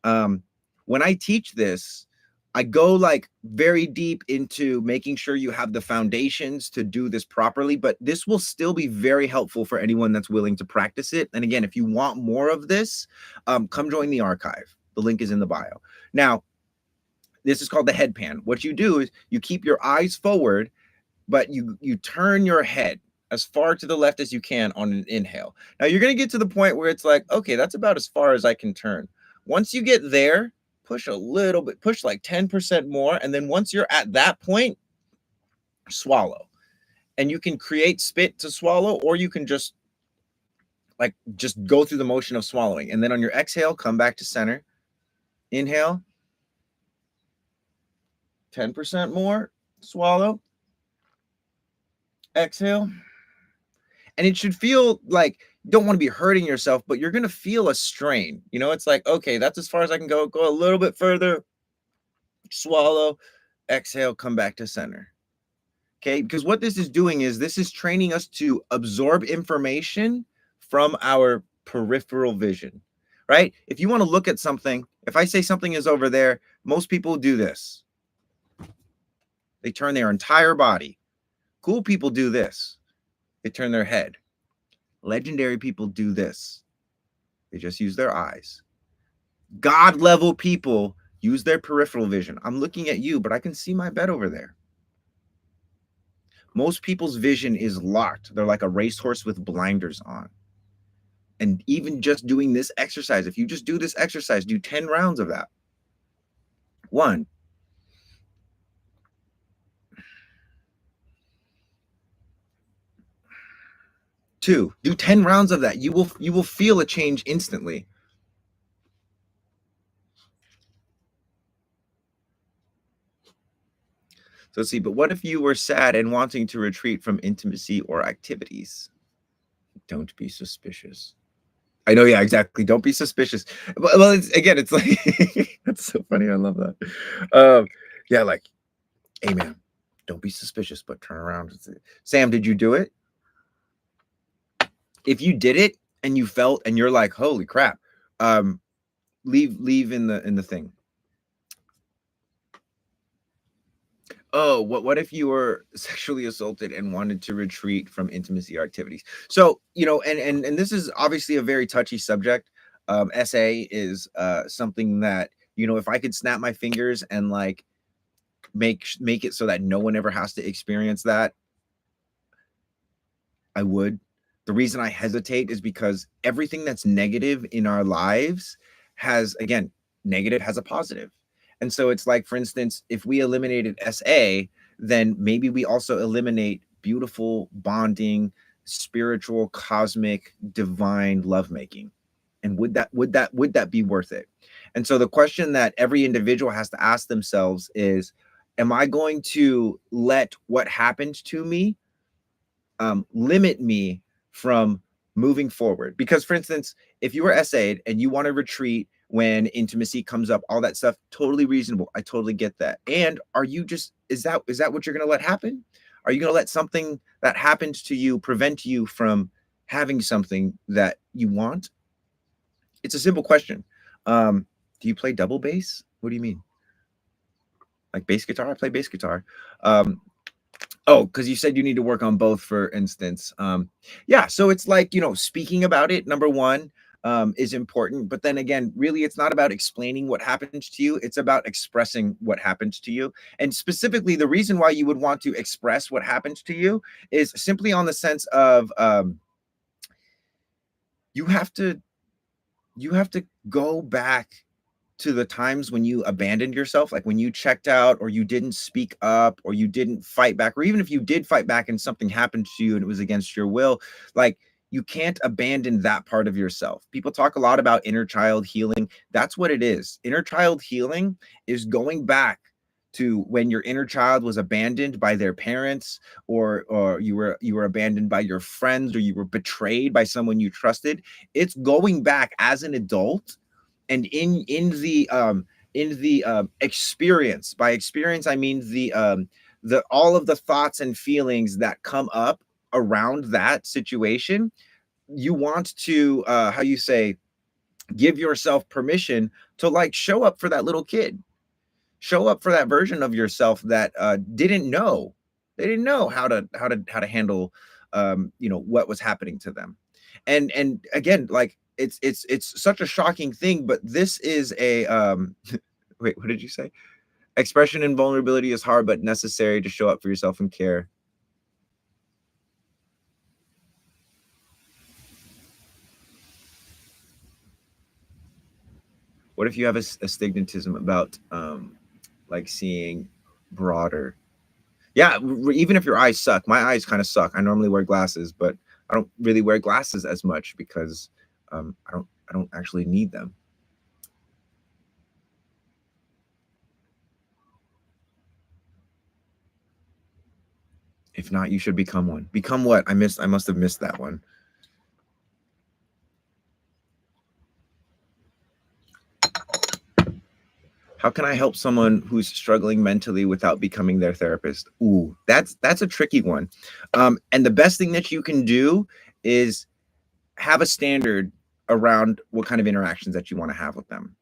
When I teach this, I go like very deep into making sure you have the foundations to do this properly, but this will still be very helpful for anyone that's willing to practice it. And again, if you want more of this, come join the archive. The link is in the bio. Now, this is called the headpan. What you do is you keep your eyes forward, but you turn your head as far to the left as you can on an inhale. Now you're going to get to the point where it's like, okay, that's about as far as I can turn. Once you get there, push a little bit, push like 10% more. And then once you're at that point, swallow. And you can create spit to swallow, or you can just go through the motion of swallowing. And then on your exhale, come back to center. Inhale, 10% more, swallow, exhale. And it should feel like you don't want to be hurting yourself, but you're going to feel a strain. You know, it's like, okay, that's as far as I can go. Go a little bit further, swallow, exhale, come back to center. Okay, because what this is doing is this is training us to absorb information from our peripheral vision, right? If you want to look at something, if I say something is over there, most people do this. They turn their entire body. Cool people do this. They turn their head. Legendary people do this. They just use their eyes. God level people use their peripheral vision. I'm looking at you, but I can see my bed over there. Most people's vision is locked. They're like a racehorse with blinders on. And even just doing this exercise, if you just do this exercise, do 10 rounds of that. 1, 2, do 10 rounds of that. You will feel a change instantly. So let's see, but what if you were sad and wanting to retreat from intimacy or activities? Don't be suspicious. I know, yeah, exactly. Don't be suspicious. Well, it's like that's so funny. I love that. Yeah, like, amen. Don't be suspicious, but turn around. Sam, did you do it? If you did it and you felt and you're like, holy crap, leave in the thing. Oh, what if you were sexually assaulted and wanted to retreat from intimacy or activities? So, you know, and this is obviously a very touchy subject. SA is something that, you know, if I could snap my fingers and like make it so that no one ever has to experience that, I would. The reason I hesitate is because everything that's negative in our lives has, again, negative has a positive. And so it's like, for instance, if we eliminated SA, then maybe we also eliminate beautiful, bonding, spiritual, cosmic, divine lovemaking. And would that be worth it? And so the question that every individual has to ask themselves is, am I going to let what happened to me limit me from moving forward? Because, for instance, if you were SA'd and you want to retreat when intimacy comes up, all that stuff, totally reasonable. I totally get that. And are you just, is that what you're going to let happen? Are you going to let something that happened to you prevent you from having something that you want? It's a simple question. Do you play double bass? What do you mean? Like bass guitar? I play bass guitar. Oh, because you said you need to work on both, for instance. Yeah, so it's like, you know, speaking about it, number one, is important. But then again, really, it's not about explaining what happened to you. It's about expressing what happened to you. And specifically, the reason why you would want to express what happened to you is simply on the sense of you have to go back to the times when you abandoned yourself, like when you checked out or you didn't speak up or you didn't fight back, or even if you did fight back and something happened to you and it was against your will, like you can't abandon that part of yourself. People talk a lot about inner child healing. That's what it is. Inner child healing is going back to when your inner child was abandoned by their parents, or you were abandoned by your friends, or you were betrayed by someone you trusted. It's going back as an adult, and in the experience. By experience, I mean the all of the thoughts and feelings that come up around that situation. You want to how you say, give yourself permission to like show up for that little kid. Show up for that version of yourself that didn't know. They didn't know how to handle what was happening to them. And again, like it's such a shocking thing, but this is a wait, what did you say? Expression and vulnerability is hard but necessary to show up for yourself and care. What if you have astigmatism about like seeing broader? Yeah, even if your eyes suck, my eyes kind of suck. I normally wear glasses, but I don't really wear glasses as much because I don't actually need them. If not, you should become one. Become what? I must have missed that one. How can I help someone who's struggling mentally without becoming their therapist? Ooh, that's a tricky one. And the best thing that you can do is have a standard around what kind of interactions that you want to have with them,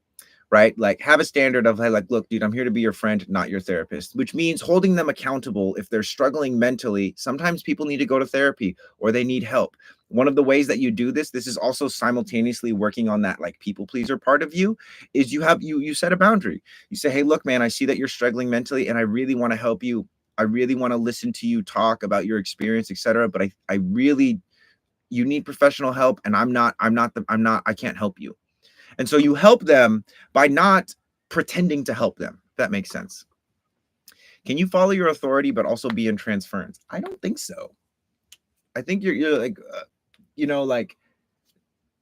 right? Like have a standard of like, look, dude, I'm here to be your friend, not your therapist, which means holding them accountable. If they're struggling mentally, sometimes people need to go to therapy or they need help. One of the ways that you do this is also simultaneously working on that like people pleaser part of you, is you set a boundary. You say, hey, look, man, I see that you're struggling mentally and I really want to help you. I really want to listen to you talk about your experience, etc. But I really, you need professional help and I can't help you. And so you help them by not pretending to help them. If that makes sense. Can you follow your authority but also be in transference? I don't think so. I think you're like like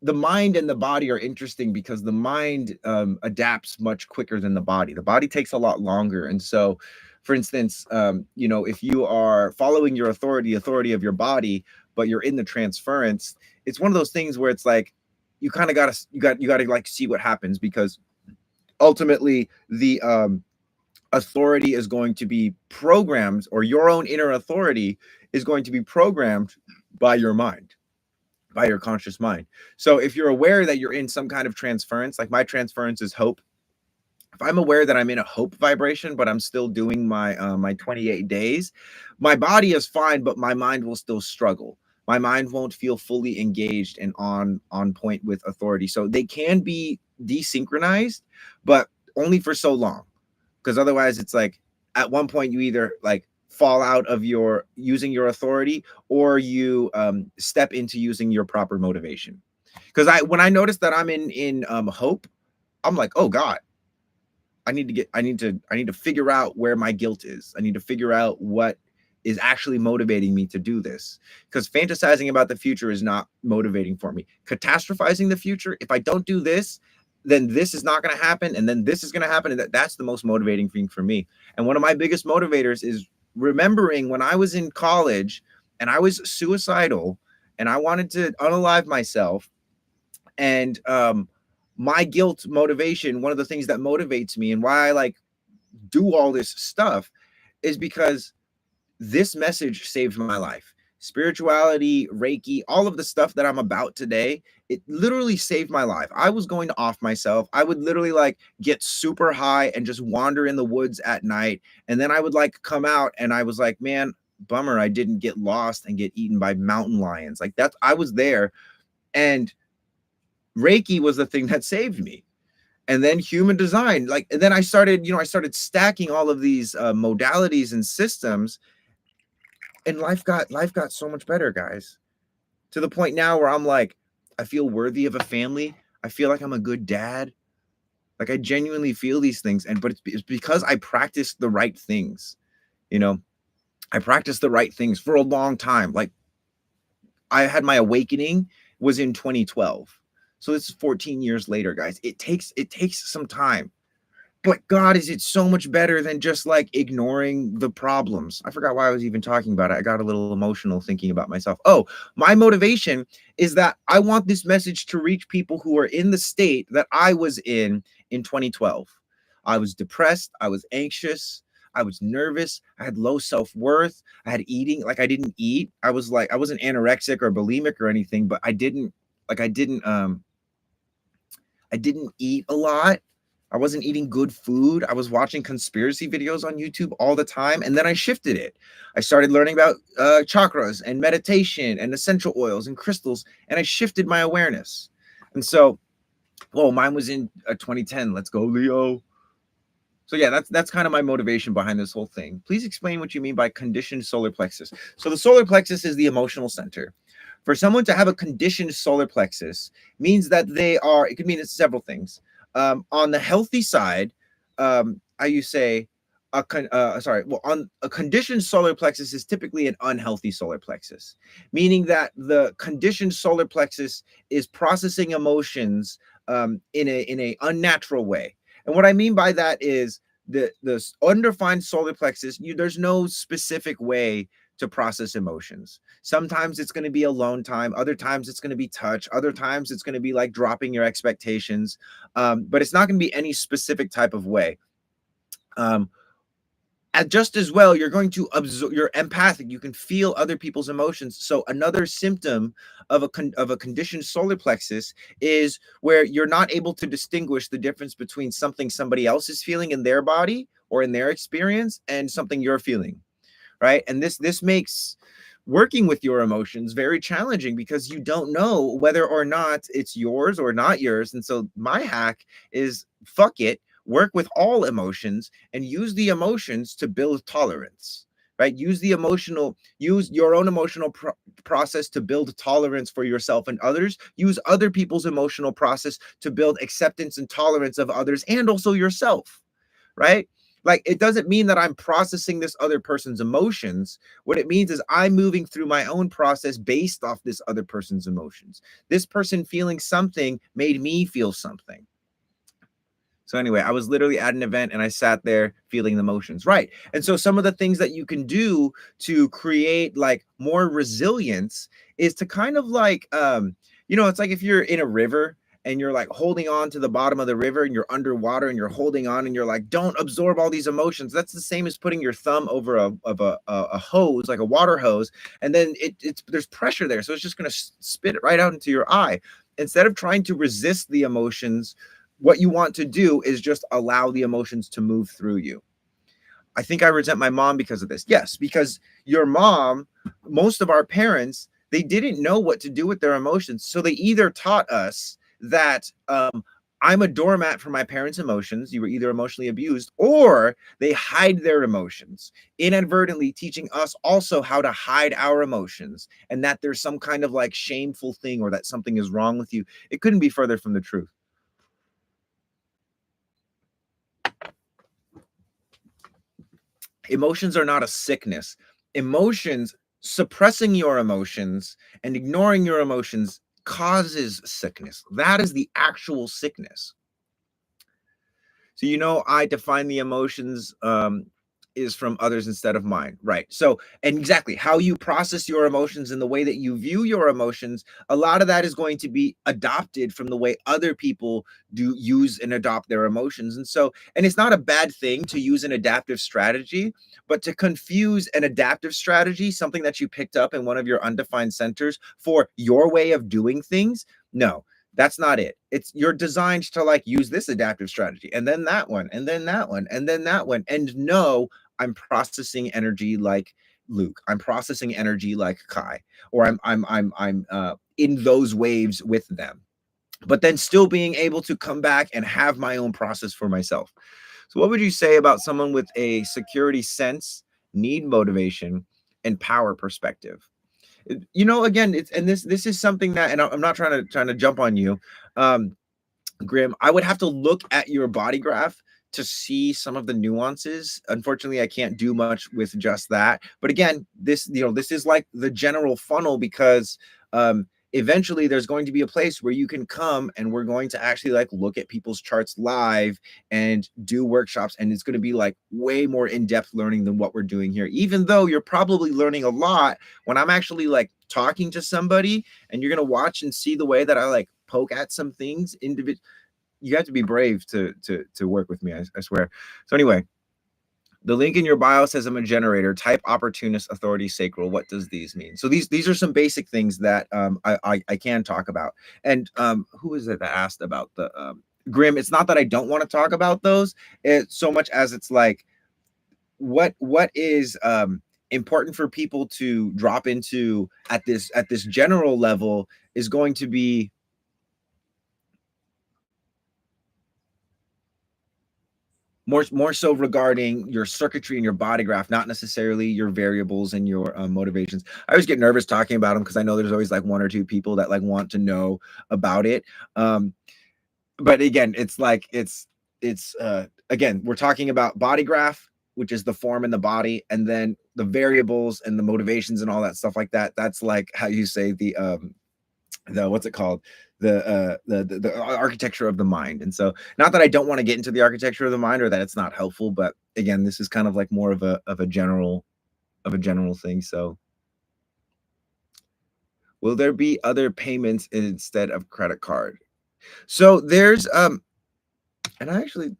the mind and the body are interesting because the mind adapts much quicker than the body. The body takes a lot longer. And so, for instance, if you are following your authority of your body, but you're in the transference, it's one of those things where it's like you kind of gotta like see what happens, because ultimately the authority is going to be programmed, or your own inner authority is going to be programmed by your mind, by your conscious mind. So if you're aware that you're in some kind of transference, like my transference is hope. If I'm aware that I'm in a hope vibration, but I'm still doing my 28 days, my body is fine, but my mind will still struggle. My mind won't feel fully engaged and on point with authority. So they can be desynchronized, but only for so long, because otherwise it's like at one point you either like fall out of your using your authority, or you step into using your proper motivation. Because when I notice that I'm in hope, I'm like, oh God, I need to figure out where my guilt is. I need to figure out what is actually motivating me to do this, because fantasizing about the future is not motivating for me. Catastrophizing the future, if I don't do this, then this is not going to happen, and then this is going to happen, and that's the most motivating thing for me. And one of my biggest motivators is remembering when I was in college and I was suicidal and I wanted to unalive myself. And my guilt motivation, one of the things that motivates me and why I like do all this stuff, is because this message saved my life. Spirituality, Reiki, all of the stuff that I'm about today, it literally saved my life. I was going to off myself. I would literally like get super high and just wander in the woods at night. And then I would like come out and I was like, man, bummer, I didn't get lost and get eaten by mountain lions. Like that's, I was there. And Reiki was the thing that saved me. And then human design, like, and then I started stacking all of these modalities and systems, and life got so much better, guys, to the point now where I'm like, I feel worthy of a family. I feel like I'm a good dad. Like I genuinely feel these things, but it's because I practiced the right things. You know, I practiced the right things for a long time. Like I had my awakening was in 2012. So this is 14 years later, guys. It takes some time. But God, is it so much better than just like ignoring the problems? I forgot why I was even talking about it. I got a little emotional thinking about myself. Oh, my motivation is that I want this message to reach people who are in the state that I was in 2012. I was depressed. I was anxious. I was nervous. I had low self-worth. I had eating, like I didn't eat. I was like, I wasn't anorexic or bulimic or anything, but I didn't eat a lot. I wasn't eating good food. I was watching conspiracy videos on YouTube all the time. And then I shifted it. I started learning about chakras and meditation and essential oils and crystals. And I shifted my awareness. And so, whoa, mine was in 2010. Let's go, Leo. So yeah, that's kind of my motivation behind this whole thing. Please explain what you mean by conditioned solar plexus. So the solar plexus is the emotional center. For someone to have a conditioned solar plexus means that they are, it could mean it's several things. On the healthy side, I you say, on a conditioned solar plexus is typically an unhealthy solar plexus, meaning that the conditioned solar plexus is processing emotions in a unnatural way. And what I mean by that is the undefined solar plexus, there's no specific way to process emotions. Sometimes it's going to be alone time, other times it's going to be touch, other times it's going to be like dropping your expectations, but it's not going to be any specific type of way. And just as well, you're going to absorb, you're empathic, you can feel other people's emotions. So another symptom of a conditioned solar plexus is where you're not able to distinguish the difference between something somebody else is feeling in their body or in their experience and something you're feeling, right? And this makes working with your emotions very challenging because you don't know whether or not it's yours or not yours. And so my hack is, fuck it, work with all emotions and use the emotions to build tolerance, right? Use your own emotional process to build tolerance for yourself and others. Use other people's emotional process to build acceptance and tolerance of others and also yourself, right? Like, it doesn't mean that I'm processing this other person's emotions. What it means is I'm moving through my own process based off this other person's emotions. This person feeling something made me feel something. So anyway, I was literally at an event and I sat there feeling the emotions, right? And so some of the things that you can do to create like more resilience is to kind of like, it's like if you're in a river and you're like holding on to the bottom of the river and you're underwater and you're holding on and you're like, don't absorb all these emotions. That's the same as putting your thumb over a hose, like a water hose, and then there's pressure there, so it's just going to spit it right out into your eye. Instead of trying to resist the emotions, what you want to do is just allow the emotions to move through you. I think I resent my mom because of this. Yes, because your mom, most of our parents, they didn't know what to do with their emotions. So they either taught us that I'm a doormat for my parents' emotions. You were either emotionally abused, or they hide their emotions, inadvertently teaching us also how to hide our emotions, and that there's some kind of like shameful thing or that something is wrong with you. It couldn't be further from the truth. Emotions are not a sickness. Emotions, suppressing your emotions and ignoring your emotions causes sickness. That is the actual sickness. So, I define the emotions is from others instead of mine, right? So, and exactly how you process your emotions and the way that you view your emotions, a lot of that is going to be adopted from the way other people do use and adopt their emotions. And so, and it's not a bad thing to use an adaptive strategy, but to confuse an adaptive strategy, something that you picked up in one of your undefined centers, for your way of doing things, no, that's not it. It's, you're designed to like use this adaptive strategy and then that one and then that one and then that one. And no, I'm processing energy like Luke. I'm processing energy like Kai, or I'm in those waves with them. But then still being able to come back and have my own process for myself. So what would you say about someone with a security sense, need motivation, and power perspective? Again, it's, and this is something that, and I'm not trying to jump on you, Grim. I would have to look at your body graph to see some of the nuances. Unfortunately, I can't do much with just that. But again, this is like the general funnel, because eventually there's going to be a place where you can come and we're going to actually like look at people's charts live and do workshops, and it's going to be like way more in-depth learning than what we're doing here, even though you're probably learning a lot when I'm actually like talking to somebody, and you're going to watch and see the way that I like poke at some things individually. You have to be brave to work with me, I swear. So anyway, the link in your bio says I'm a generator, type opportunist, authority, sacral. What does these mean? So these are some basic things that I can talk about. And who is it that asked about the Grim, it's not that I don't want to talk about those, it's so much as it's like what is important for people to drop into at this general level is going to be more so regarding your circuitry and your body graph, not necessarily your variables and your motivations. I always get nervous talking about them because I know there's always like one or two people that like want to know about it. But again, it's like it's again, we're talking about body graph, which is the form in the body, and then the variables and the motivations and all that stuff like that. That's like how you say the what's it called, the architecture of the mind. And so, not that I don't want to get into the architecture of the mind or that it's not helpful, but again, this is kind of like more of a general thing. So will there be other payments instead of credit card? So there's and I actually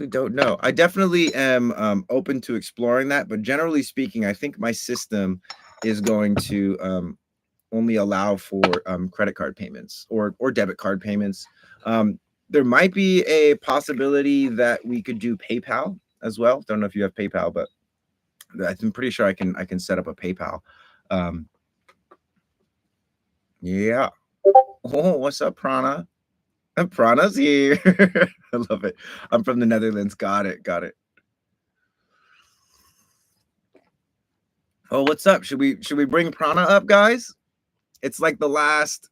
don't know. I definitely am open to exploring that, but generally speaking, I think my system is going to only allow for credit card payments or debit card payments. There might be a possibility that we could do PayPal as well. Don't know if you have PayPal, but I'm pretty sure I can set up a PayPal. Yeah. Oh, what's up, Prana? Prana's here. I love it. I'm from the Netherlands. Got it. Got it. Oh, what's up? Should we bring Prana up, guys? It's like the last.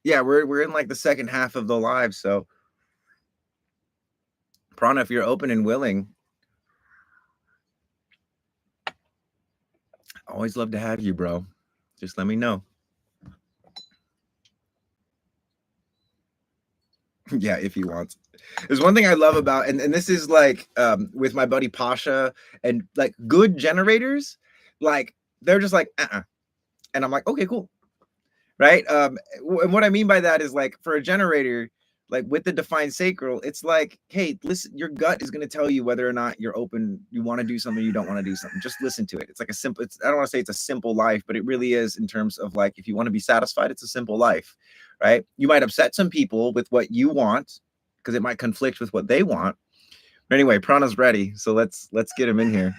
Yeah, we're in like the second half of the live. So, Prana, if you're open and willing, always love to have you, bro. Just let me know. Yeah, if he wants. There's one thing I love about, and this is like with my buddy Pasha and like good generators, like they're just like, and I'm like, okay, cool. Right. And what I mean by that is like for a generator, like with the defined sacral, it's like, hey, listen, your gut is going to tell you whether or not you're open, you want to do something, you don't want to do something. Just listen to it. It's like a simple, I don't want to say it's a simple life, but it really is in terms of like, if you want to be satisfied, it's a simple life, right? You might upset some people with what you want because it might conflict with what they want. But anyway, Prana's ready. So let's get him in here.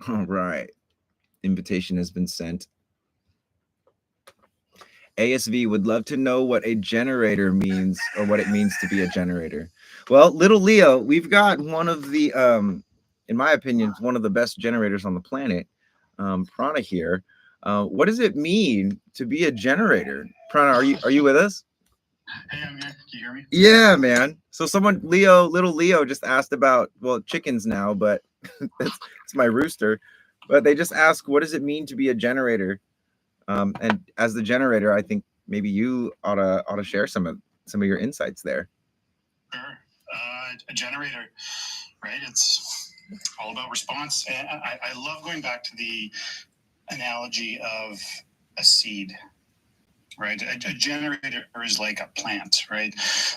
All right. Invitation has been sent. ASV would love to know what a generator means or what it means to be a generator. Well, little Leo, we've got one of the, in my opinion, one of the best generators on the planet, Prana here. What does it mean to be a generator? Prana, are you with us? Hey, I'm here. Can you hear me? Yeah, man. So someone, little Leo just asked about, well, chickens now, but it's my rooster. But they just asked, what does it mean to be a generator? And as the generator, I think maybe you ought to share some of your insights there. Sure. A generator, right? It's all about response. And I love going back to the analogy of a seed, right? A generator is like a plant, right?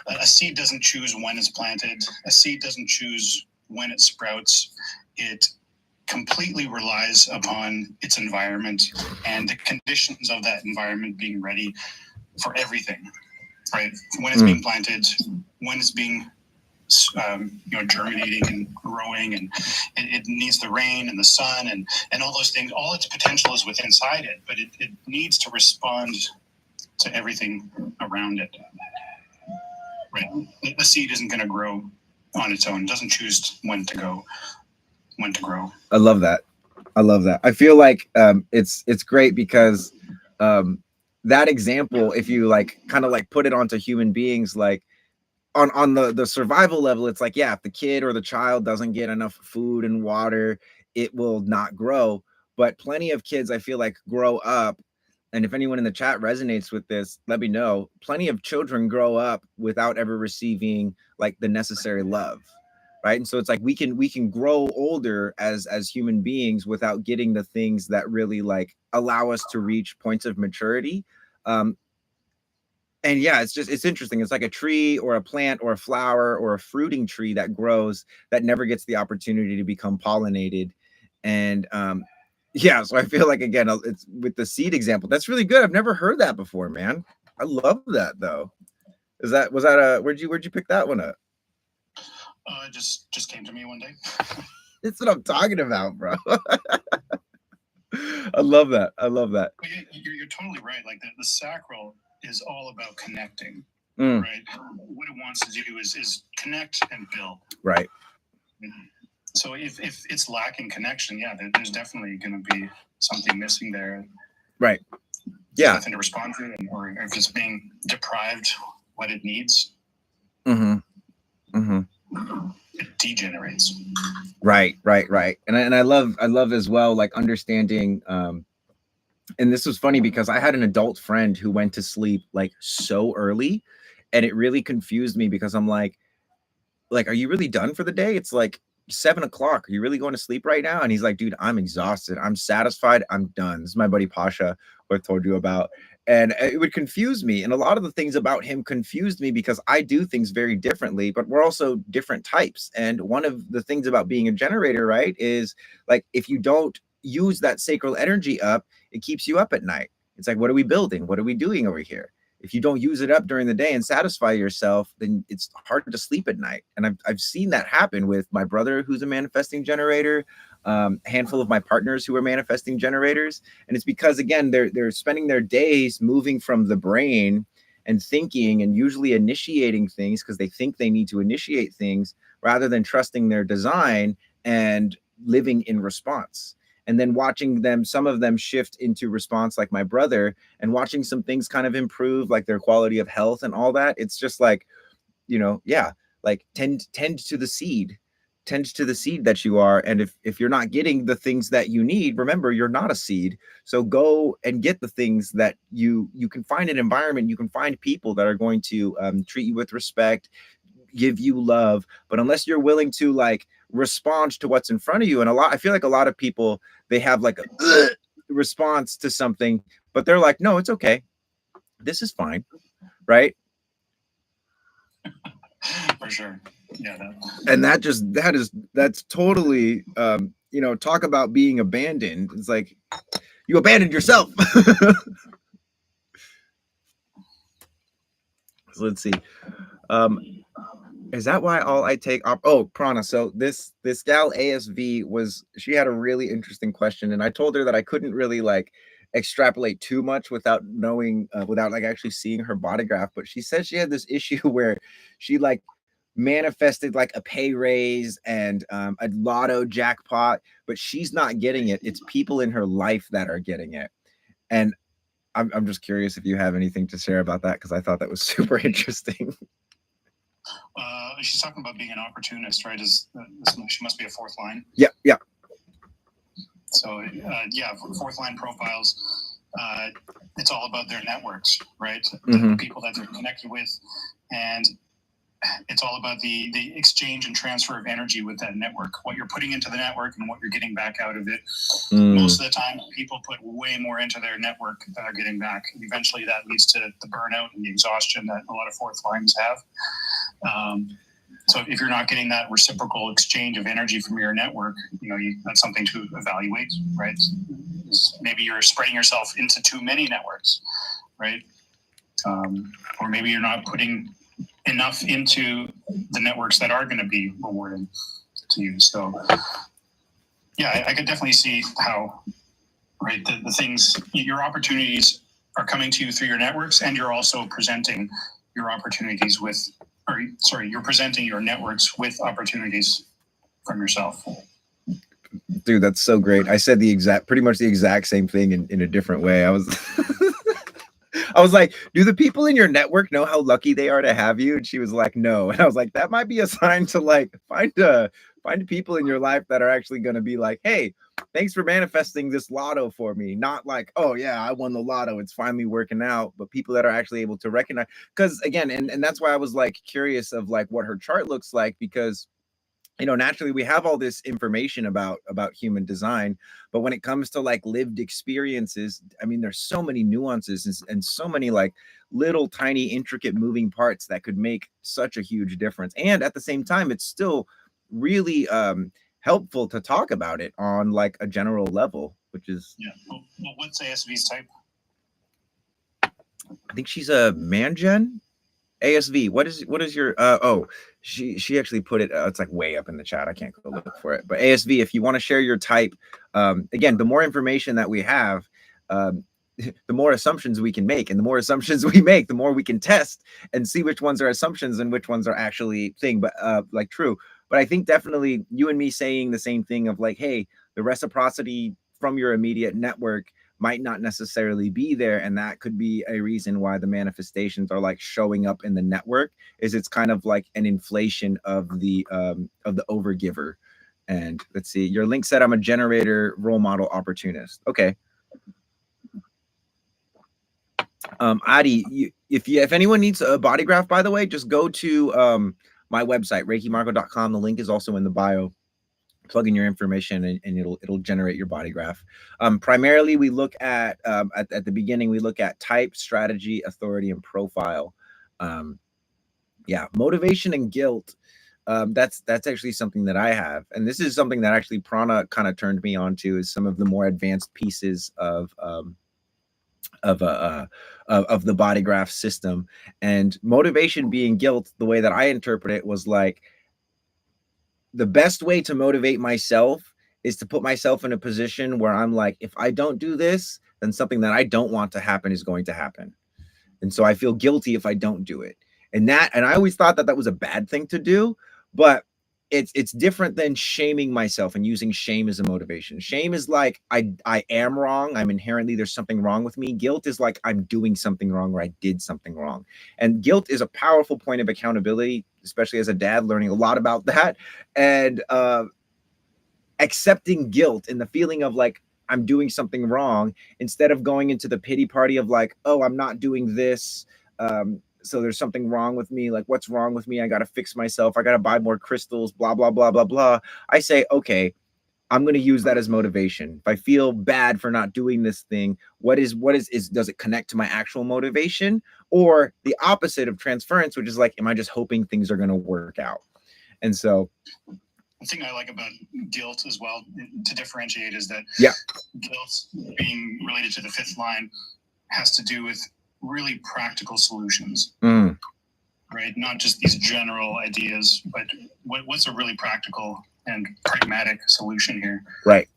A seed doesn't choose when it's planted. A seed doesn't choose when it sprouts. It completely relies upon its environment and the conditions of that environment being ready for everything, right? When it's being planted, when it's being germinating and growing, and it needs the rain and the sun and all those things. All its potential is within inside it, but it needs to respond to everything around it. Right? The seed isn't going to grow on its own. It doesn't choose when to grow. I love that. I feel like it's great because that example, if you like kind of like put it onto human beings, like on the survival level, it's like, yeah, if the kid or the child doesn't get enough food and water, it will not grow. But plenty of kids, I feel like, grow up, and if anyone in the chat resonates with this, let me know. Plenty of children grow up without ever receiving like the necessary love, right? And so it's like we can grow older as human beings without getting the things that really like allow us to reach points of maturity. And yeah, it's interesting. It's like a tree or a plant or a flower or a fruiting tree that grows that never gets the opportunity to become pollinated. And Yeah, so I feel like again, it's with the seed example. That's really good. I've never heard that before, man. I love that though. Was that a where'd you pick that one up? Just came to me one day. That's what I'm talking about, bro. I love that. I love that. But you're totally right. Like the sacral is all about connecting, Mm, right? What it wants to do is connect and build. right. So if it's lacking connection, yeah, there's definitely going to be something missing there. Right. There's Yeah. nothing to respond to, or if it's being deprived what it needs, Mm-hmm. Mm-hmm. it degenerates. Right. And I love as well, like understanding. And this was funny because I had an adult friend who went to sleep like so early, and it really confused me because I'm like, are you really done for the day? It's like 7 o'clock. Are you really going to sleep right now? And he's like, dude, I'm exhausted. I'm satisfied. I'm done. This is my buddy Pasha, who I told you about. And it would confuse me. And a lot of the things about him confused me because I do things very differently, but we're also different types. And one of the things about being a generator, right, is like if you don't use that sacral energy up, it keeps you up at night. It's like, what are we building? What are we doing over here? If you don't use it up during the day and satisfy yourself, then it's hard to sleep at night. And I've seen that happen with my brother, who's a manifesting generator, a handful of my partners who are manifesting generators. And it's because, again, they're spending their days moving from the brain and thinking and usually initiating things because they think they need to initiate things rather than trusting their design and living in response. And then watching them, some of them shift into response, like my brother, and watching some things kind of improve, like their quality of health and all that. It's just like, yeah, like tend to the seed, tend to the seed that you are. And if you're not getting the things that you need, remember you're not a seed. So go and get the things that you can find an environment, you can find people that are going to treat you with respect, give you love. But unless you're willing to like respond to what's in front of you, and I feel like a lot of people, they have like a response to something, but they're like, no, it's okay, this is fine, right? For sure. Yeah. And that's totally talk about being abandoned. It's like you abandoned yourself. So let's see. um Is that why all I take oh, Prana. So this gal ASV she had a really interesting question, and I told her that I couldn't really like extrapolate too much without knowing without like actually seeing her body graph. But she said she had this issue where she like manifested like a pay raise and a lotto jackpot, but she's not getting it. It's people in her life that are getting it. And I'm just curious if you have anything to share about that, because I thought that was super interesting. She's talking about being an opportunist, right? She must be a fourth line. Yeah, yeah. So yeah, fourth line profiles. It's all about their networks, right? The people that they're connected with, and it's all about the exchange and transfer of energy with that network. What you're putting into the network and what you're getting back out of it. Most of the time, people put way more into their network than they're getting back. Eventually, that leads to the burnout and the exhaustion that a lot of fourth lines have. So if you're not getting that reciprocal exchange of energy from your network, that's something to evaluate, right? Maybe you're spreading yourself into too many networks, right? Or maybe you're not putting enough into the networks that are going to be rewarding to you. So yeah, I could definitely see how, right, the things, your opportunities are coming to you through your networks, and you're also presenting your opportunities you're presenting your networks with opportunities from yourself. Dude, that's so great. I said pretty much the exact same thing in a different way. I was I was like, do the people in your network know how lucky they are to have you? And she was like, no. And I was like, that might be a sign to like find people in your life that are actually going to be like, hey, thanks for manifesting this lotto for me. Not like, oh yeah, I won the lotto, it's finally working out. But people that are actually able to recognize, because again, and that's why I was like curious of like what her chart looks like, because naturally we have all this information about human design, but when it comes to like lived experiences, I mean, there's so many nuances and so many like little tiny intricate moving parts that could make such a huge difference. And at the same time, it's still really helpful to talk about it on like a general level. which is Well, what's ASV's type? I think she's a Mangen. ASV. What is your she actually put it it's like way up in the chat. I can't go look for it. But ASV, if you want to share your type, again, the more information that we have, the more assumptions we can make, and the more assumptions we make, the more we can test and see which ones are assumptions and which ones are actually thing, but like true. But I think definitely you and me saying the same thing of like, hey, the reciprocity from your immediate network might not necessarily be there, and that could be a reason why the manifestations are like showing up in the network, is it's kind of like an inflation of the overgiver. And let's see, your link said I'm a generator, role model, opportunist. Okay. Adi, if anyone needs a body graph, by the way, just go to my website, ReikiMarco.com. The link is also in the bio. Plug in your information and it'll generate your body graph. Primarily, we look at the beginning, we look at type, strategy, authority, and profile. Yeah, motivation and guilt. That's actually something that I have, and this is something that actually Prana kind of turned me on to, is some of the more advanced pieces of the body graph system. And motivation being guilt, the way that I interpret it was like, the best way to motivate myself is to put myself in a position where I'm like, if I don't do this, then something that I don't want to happen is going to happen. And so I feel guilty if I don't do it. And I always thought that that was a bad thing to do, but it's different than shaming myself and using shame as a motivation. Shame is like, I am wrong. I'm inherently, there's something wrong with me. Guilt is like, I'm doing something wrong or I did something wrong. And guilt is a powerful point of accountability, especially as a dad, learning a lot about that. And accepting guilt and the feeling of like, I'm doing something wrong, instead of going into the pity party of like, oh, I'm not doing this. So there's something wrong with me. Like, what's wrong with me? I got to fix myself. I got to buy more crystals, blah, blah, blah, blah, blah. I say, okay, I'm going to use that as motivation. If I feel bad for not doing this thing, does it connect to my actual motivation, or the opposite of transference, which is like, am I just hoping things are going to work out? And so the thing I like about guilt as well, to differentiate, is that guilt, being related to the fifth line, has to do with really practical solutions, right? Not just these general ideas, but what's a really practical and pragmatic solution here? Right.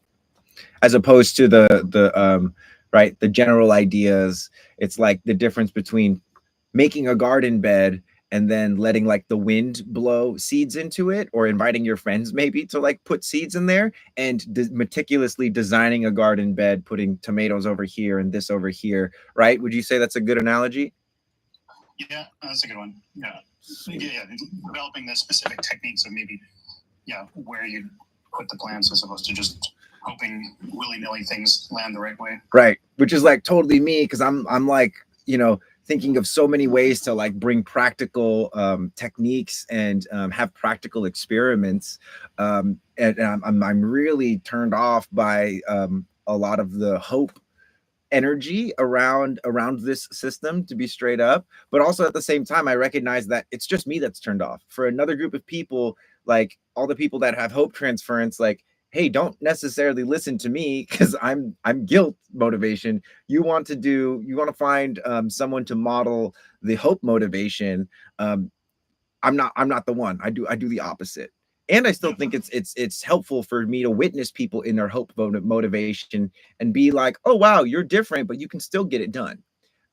As opposed to the general ideas. It's like the difference between making a garden bed and then letting like the wind blow seeds into it, or inviting your friends maybe to like put seeds in there, and meticulously designing a garden bed, putting tomatoes over here and this over here, right? Would you say that's a good analogy? Yeah, that's a good one. Yeah. Developing the specific techniques of maybe, where you put the plants as opposed to just hoping willy-nilly things land the right way. Right. Which is like totally me, because I'm like, thinking of so many ways to like bring practical techniques and have practical experiments. And I'm really turned off by a lot of the hope energy around this system, to be straight up. But also at the same time, I recognize that it's just me that's turned off. For another group of people, like all the people that have hope transference, like, hey, don't necessarily listen to me, because I'm guilt motivation. You want to find someone to model the hope motivation. I'm not the one. I do the opposite. And I still think it's helpful for me to witness people in their hope motivation and be like, oh wow, you're different, but you can still get it done,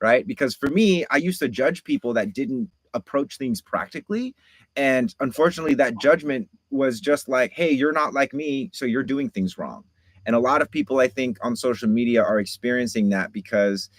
right? Because for me, I used to judge people that didn't approach things practically, and unfortunately, that judgment was just like, hey, you're not like me, so you're doing things wrong. And a lot of people, I think, on social media are experiencing that because,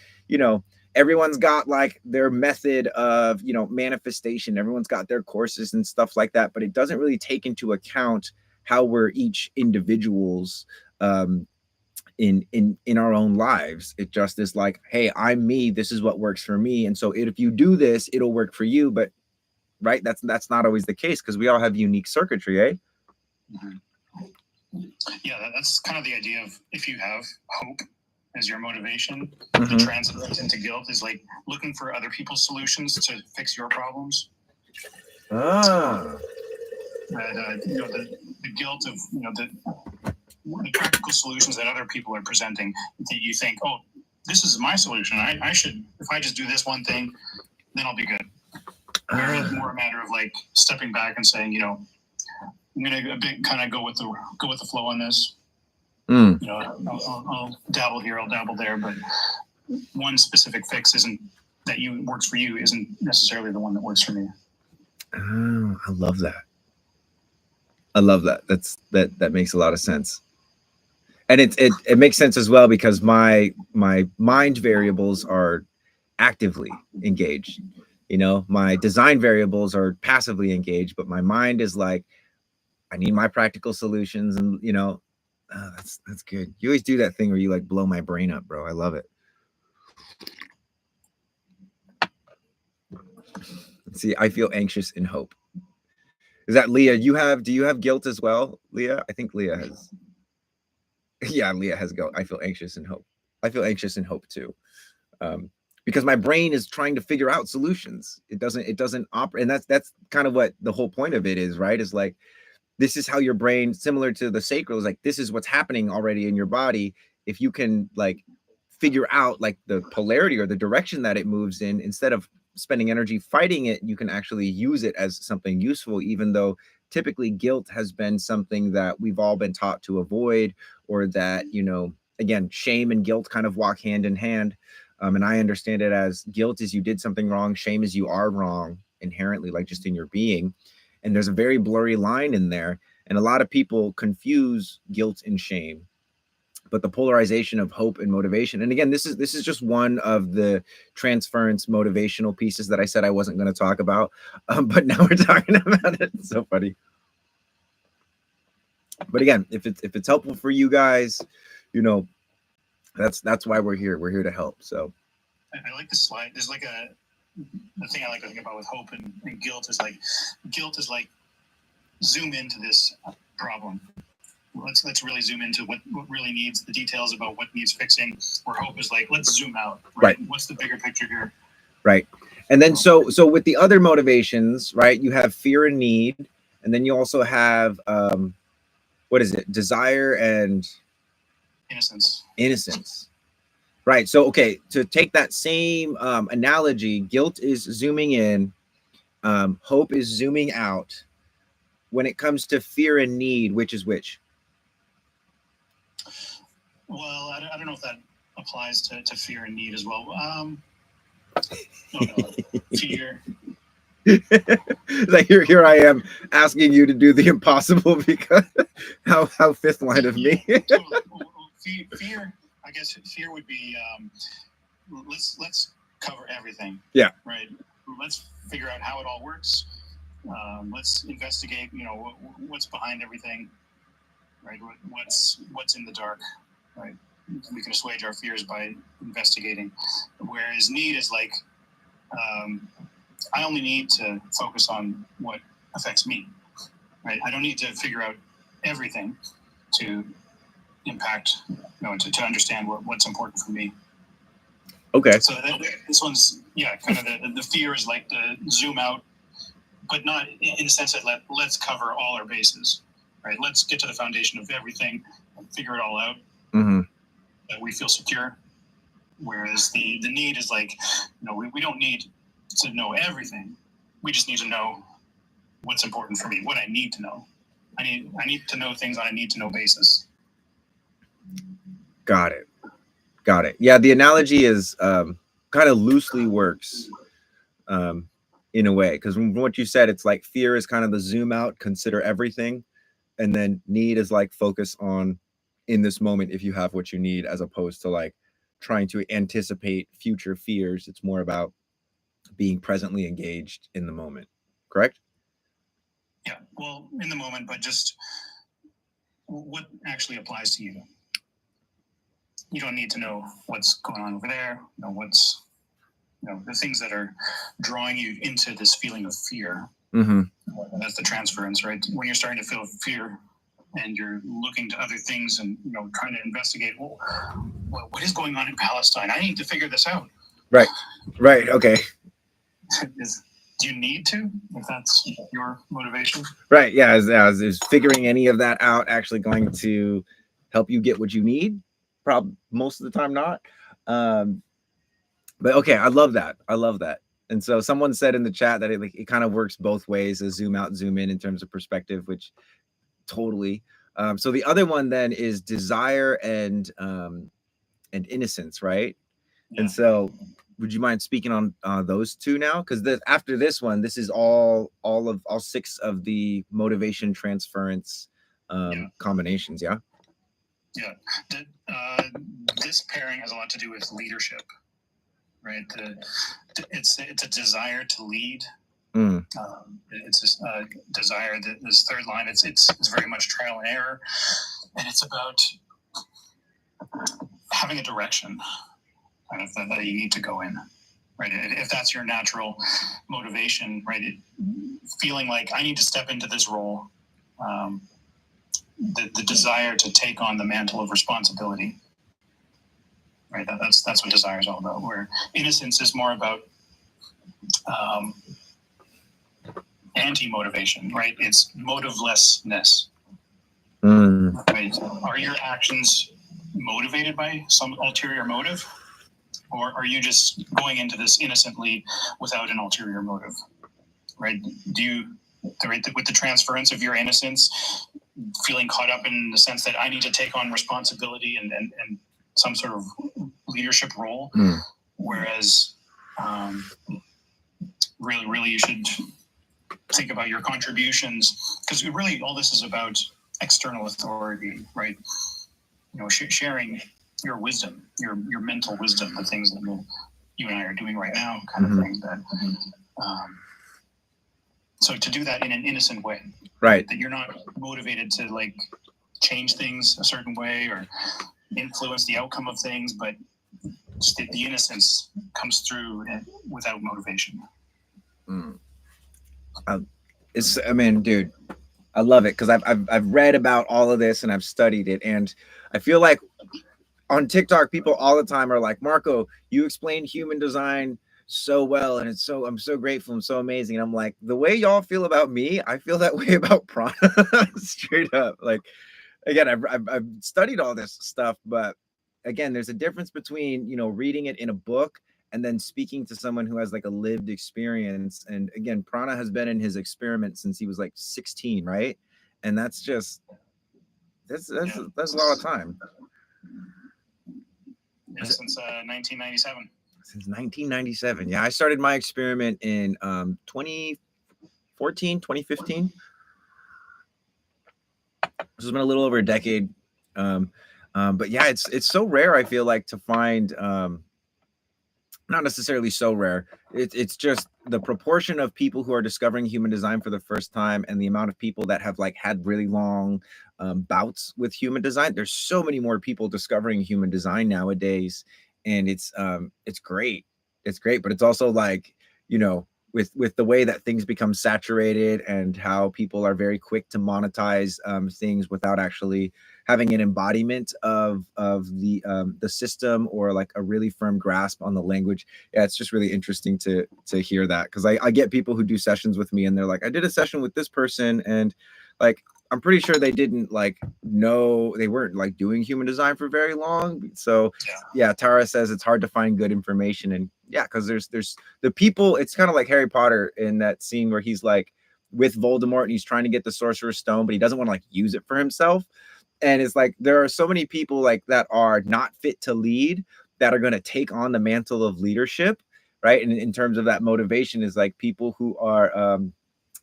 everyone's got like their method of manifestation, everyone's got their courses and stuff like that, but it doesn't really take into account how we're each individuals in our own lives. It just is like, hey, I'm me, this is what works for me, and so if you do this, it'll work for you. But right, that's not always the case, because we all have unique circuitry, eh? Yeah, that's kind of the idea of, if you have hope as your motivation, the translate into guilt is like looking for other people's solutions to fix your problems. Ah. And, the guilt of, the practical solutions that other people are presenting, that you think, oh, this is my solution. I should, if I just do this one thing, then I'll be good. Or it's more a matter of like stepping back and saying, you know, I'm gonna a bit kind of go with the flow on this. You know, I'll dabble here, I'll dabble there, but one specific fix isn't that works for you isn't necessarily the one that works for me. Oh, I love that. I love that. That makes a lot of sense. And it makes sense as well because my mind variables are actively engaged. You know, my design variables are passively engaged, but my mind is like, I need my practical solutions, and you know, that's good. You always do that thing where you like blow my brain up, bro. I love it. See, I feel anxious in hope. Is that Leah? Do you have guilt as well, Leah? I think Leah has. Yeah, Leah has guilt. I feel anxious in hope. I feel anxious in hope too. Because my brain is trying to figure out solutions. It doesn't operate. And that's kind of what the whole point of it is, right? Is like, this is how your brain, similar to the sacral, is like, this is what's happening already in your body. If you can like figure out like the polarity or the direction that it moves in, instead of spending energy fighting it, you can actually use it as something useful, even though typically guilt has been something that we've all been taught to avoid, or that, you know, again, shame and guilt kind of walk hand in hand. And I understand it as guilt is you did something wrong, shame is you are wrong inherently, like just in your being. And there's a very blurry line in there. And a lot of people confuse guilt and shame, but the polarization of hope and motivation. And again, this is just one of the transference motivational pieces that I said I wasn't going to talk about, but now we're talking about it. It's so funny. But again, if it's helpful for you guys, you know, that's why we're here. We're here to help. So I like the slide. There's like the thing I like to think about with hope and guilt is like zoom into this problem. Let's really zoom into what really needs the details about what needs fixing. Where hope is like, let's zoom out. Right? What's the bigger picture here? Right. And then so with the other motivations, right? You have fear and need, and then you also have what is it? Desire and innocence. Right. So okay, to take that same analogy, guilt is zooming in, hope is zooming out. When it comes to fear and need, which is which? Well, I don't know if that applies to fear and need as well. Fear. Like here I am asking you to do the impossible because how fifth line of me. Totally. Fear. I guess fear would be let's cover everything. Yeah. Right. Let's figure out how it all works. Let's investigate. You know what's behind everything. Right. What's in the dark. Right. We can assuage our fears by investigating. Whereas need is like, I only need to focus on what affects me. Right. I don't need to figure out everything to impact, you know, to understand what's important for me. Okay. So this one's, yeah, kind of the fear is like the zoom out, but not in the sense that let's cover all our bases. Right. Let's get to the foundation of everything and figure it all out. Mm-hmm. That we feel secure. Whereas the need is like, you know, we don't need to know everything. We just need to know what's important for me, what I need to know. I need to know things on a need to know basis. Got it. Yeah, the analogy is kind of loosely works in a way, because from what you said, it's like fear is kind of the zoom out, consider everything, and then need is like focus on in this moment if you have what you need, as opposed to like trying to anticipate future fears. It's more about being presently engaged in the moment. Correct? Yeah, well, in the moment, but just what actually applies to you. You don't need to know what's going on over there. You know, the things that are drawing you into this feeling of fear. Mm-hmm. That's the transference, right? When you're starting to feel fear and you're looking to other things and, you know, trying to investigate, well, what is going on in Palestine? I need to figure this out. Right. Okay. Do you need to, if that's your motivation? Right. Yeah. Is figuring any of that out actually going to help you get what you need. Probably most of the time not. Um, but okay, I love that. I love that. And so someone said in the chat that it kind of works both ways, a zoom out, zoom in terms of perspective, which totally. So the other one then is desire and innocence, right? Yeah. And so, would you mind speaking on those two now? Because after this one, this is all 6 of the motivation transference combinations. Yeah. Yeah. This pairing has a lot to do with leadership, right? It's a desire to lead. It's this desire that this third line. It's very much trial and error, and it's about having a direction, kind of that you need to go in, right? If that's your natural motivation, right? Feeling like I need to step into this role, the desire to take on the mantle of responsibility, right? That's what desire is all about. Where innocence is more about anti-motivation, right? It's motivelessness. Right? Are your actions motivated by some ulterior motive, or are you just going into this innocently without an ulterior motive? Right? Do you, with the transference of your innocence, feeling caught up in the sense that I need to take on responsibility and some sort of leadership role, whereas really you should think about your contributions, because really all this is about external authority, right? You know, sharing your wisdom, your mental wisdom, the things that you and I are doing right now, kind of thing. That so to do that in an innocent way, right? That you're not motivated to like change things a certain way or influence the outcome of things, but just the innocence comes through without motivation. I mean, dude, I love it because I've read about all of this and I've studied it, and I feel like on TikTok, people all the time are like, Marco, you explain human design so well, and I'm so grateful, I'm so amazing. And I'm like, the way y'all feel about me, I feel that way about Prana. Straight up. Like, again, I've studied all this stuff, but again, there's a difference between, you know, reading it in a book and then speaking to someone who has like a lived experience. And again, Prana has been in his experiment since he was like 16, right? And that's just that's a lot of time. Yeah, since 1997. Since 1997. Yeah, I started my experiment in 2014, 2015. This has been a little over a decade. But yeah, it's so rare, I feel like, to find not necessarily so rare. It's just the proportion of people who are discovering human design for the first time and the amount of people that have like had really long bouts with human design. There's so many more people discovering human design nowadays, and it's great. It's great, but it's also like, you know, with the way that things become saturated and how people are very quick to monetize things without actually having an embodiment of the system or like a really firm grasp on the language. Yeah, it's just really interesting to hear that, because I get people who do sessions with me and they're like, I did a session with this person, and like I'm pretty sure they didn't like know, they weren't like doing human design for very long. So yeah, Tara says it's hard to find good information. And yeah, because there's the people, it's kind of like Harry Potter in that scene where he's like with Voldemort and he's trying to get the Sorcerer's Stone, but he doesn't want to like use it for himself. And it's like there are so many people like that are not fit to lead that are going to take on the mantle of leadership, right? And in terms of that motivation is like people who are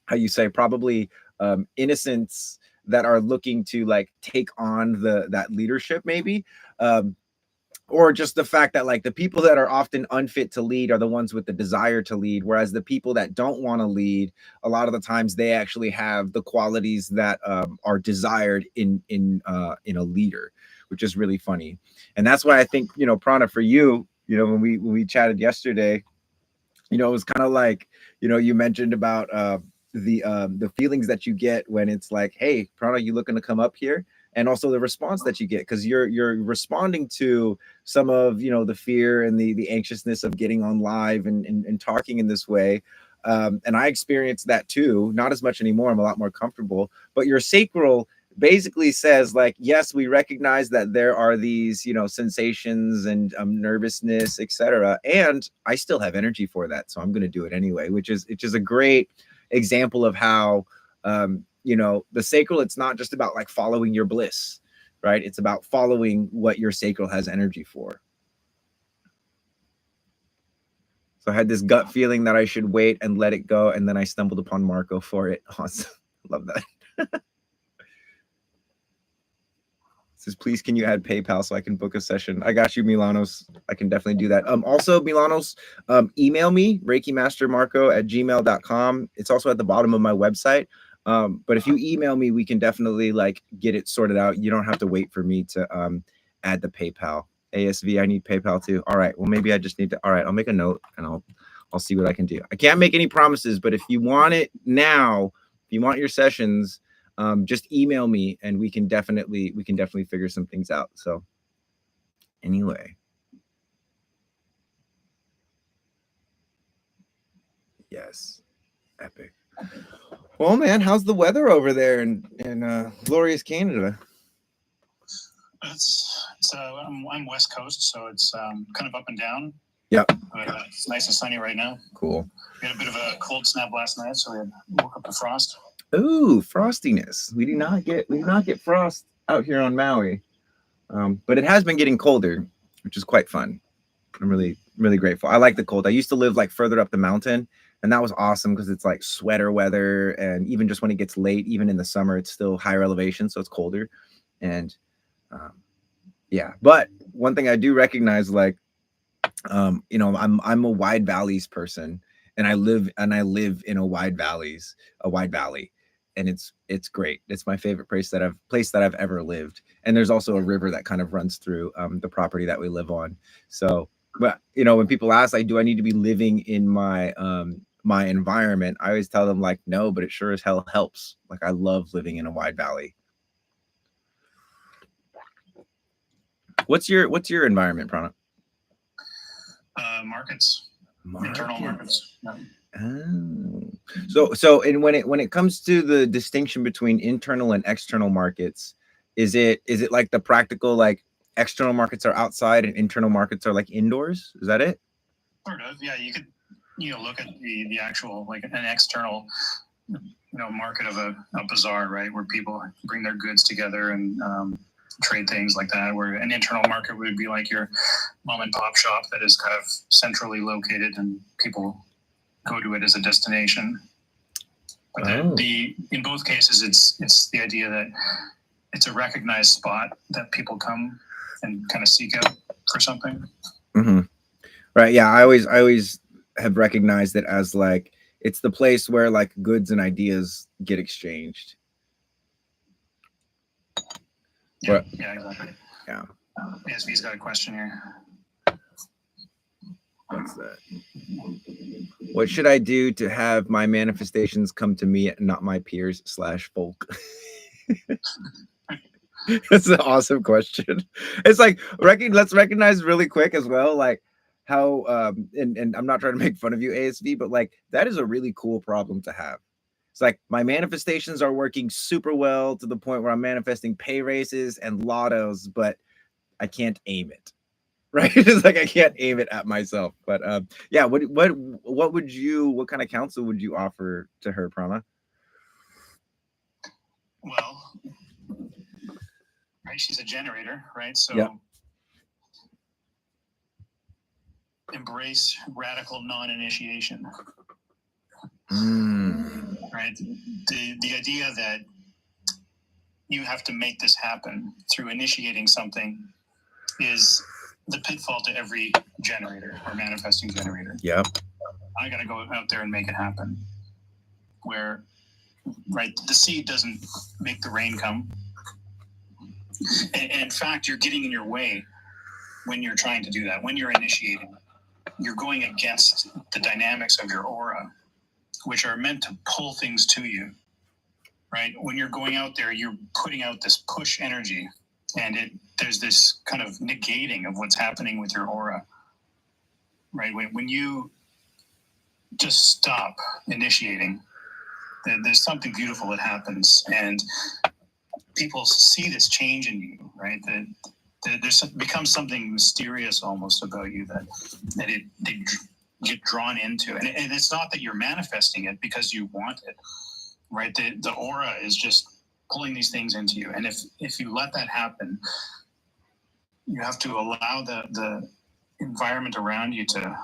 how you say, probably innocents that are looking to like take on that leadership, maybe. Or just the fact that like the people that are often unfit to lead are the ones with the desire to lead, whereas the people that don't want to lead, a lot of the times they actually have the qualities that are desired in a leader, which is really funny. And that's why I think, you know, Prana, for you, you know, when we chatted yesterday, you know, it was kind of like, you know, you mentioned about the feelings that you get when it's like, hey, Prana, you looking to come up here? And also the response that you get, because you're responding to some of, you know, the fear and the anxiousness of getting on live and talking in this way. And I experienced that too, not as much anymore. I'm a lot more comfortable, but your sacral basically says like, yes, we recognize that there are these, you know, sensations and nervousness, etc., and I still have energy for that, so I'm going to do it anyway, which is a great example of how you know, the sacral, it's not just about like following your bliss, right? It's about following what your sacral has energy for. So I had this gut feeling that I should wait and let it go, and then I stumbled upon Marco for it. Awesome. Love that. Says, please, can you add PayPal so I can book a session? I got you, Milanos. I can definitely do that. Also, Milanos, email me, ReikiMasterMarco@gmail.com. It's also at the bottom of my website. But if you email me, we can definitely like get it sorted out. You don't have to wait for me to add the PayPal. ASV, I need PayPal too. All right. Well, maybe I just need to. All right, I'll make a note and I'll see what I can do. I can't make any promises, but if you want it now, if you want your sessions, just email me and we can definitely figure some things out. So anyway, yes, epic. Well, man, how's the weather over there in glorious Canada? I'm West Coast, so it's kind of up and down. Yep. But it's nice and sunny right now. Cool. We had a bit of a cold snap last night, so we woke up to frost. Ooh, frostiness. We do not get frost out here on Maui, but it has been getting colder, which is quite fun. I'm really grateful. I like the cold. I used to live like further up the mountain, and that was awesome because it's like sweater weather, and even just when it gets late, even in the summer, it's still higher elevation, so it's colder. And yeah, but one thing I do recognize, like, you know, I'm a wide valleys person, and I live in a wide valley, and it's great. It's my favorite place that I've ever lived. And there's also a river that kind of runs through the property that we live on. So, but you know, when people ask like, do I need to be living in my my environment, I always tell them like, no, but it sure as hell helps. Like, I love living in a wide valley. What's your environment, Prana? Markets. Internal markets. Yeah. Oh. So and when it comes to the distinction between internal and external markets, is it like the practical, like external markets are outside and internal markets are like indoors? Is that it? Sort of. Yeah, you could look at the actual, like an external market of a bazaar, right, where people bring their goods together and trade things like that, where an internal market would be like your mom and pop shop that is kind of centrally located and people go to it as a destination. But in both cases, it's the idea that it's a recognized spot that people come and kind of seek out for something. Mm-hmm. Right. Yeah. I always have recognized it as like, it's the place where like goods and ideas get exchanged. Yeah, yeah, exactly. Yeah. ASV's got a question here. What's that? What should I do to have my manifestations come to me and not my peers / folk? That's an awesome question. It's like, let's recognize really quick as well, like how and I'm not trying to make fun of you, ASV, but like that is a really cool problem to have. It's like my manifestations are working super well to the point where I'm manifesting pay raises and lottos, but I can't aim it. Right? It's like I can't aim it at myself. But yeah, what kind of counsel would you offer to her, Prana? Well, right, she's a generator, right? So yep. Embrace radical non-initiation. Right? The idea that you have to make this happen through initiating something is the pitfall to every generator or manifesting generator. Yep. I got to go out there and make it happen. Where, right, the seed doesn't make the rain come. And in fact, you're getting in your way when you're trying to do that. When you're initiating, you're going against the dynamics of your aura, which are meant to pull things to you. Right? When you're going out there, you're putting out this push energy, and there's this kind of negating of what's happening with your aura. Right? When you just stop initiating, there's something beautiful that happens. And people see this change in you, right? That there's becomes something mysterious almost about you that they get drawn into, and it's not that you're manifesting it because you want it, right? The aura is just pulling these things into you, and if you let that happen, you have to allow the environment around you to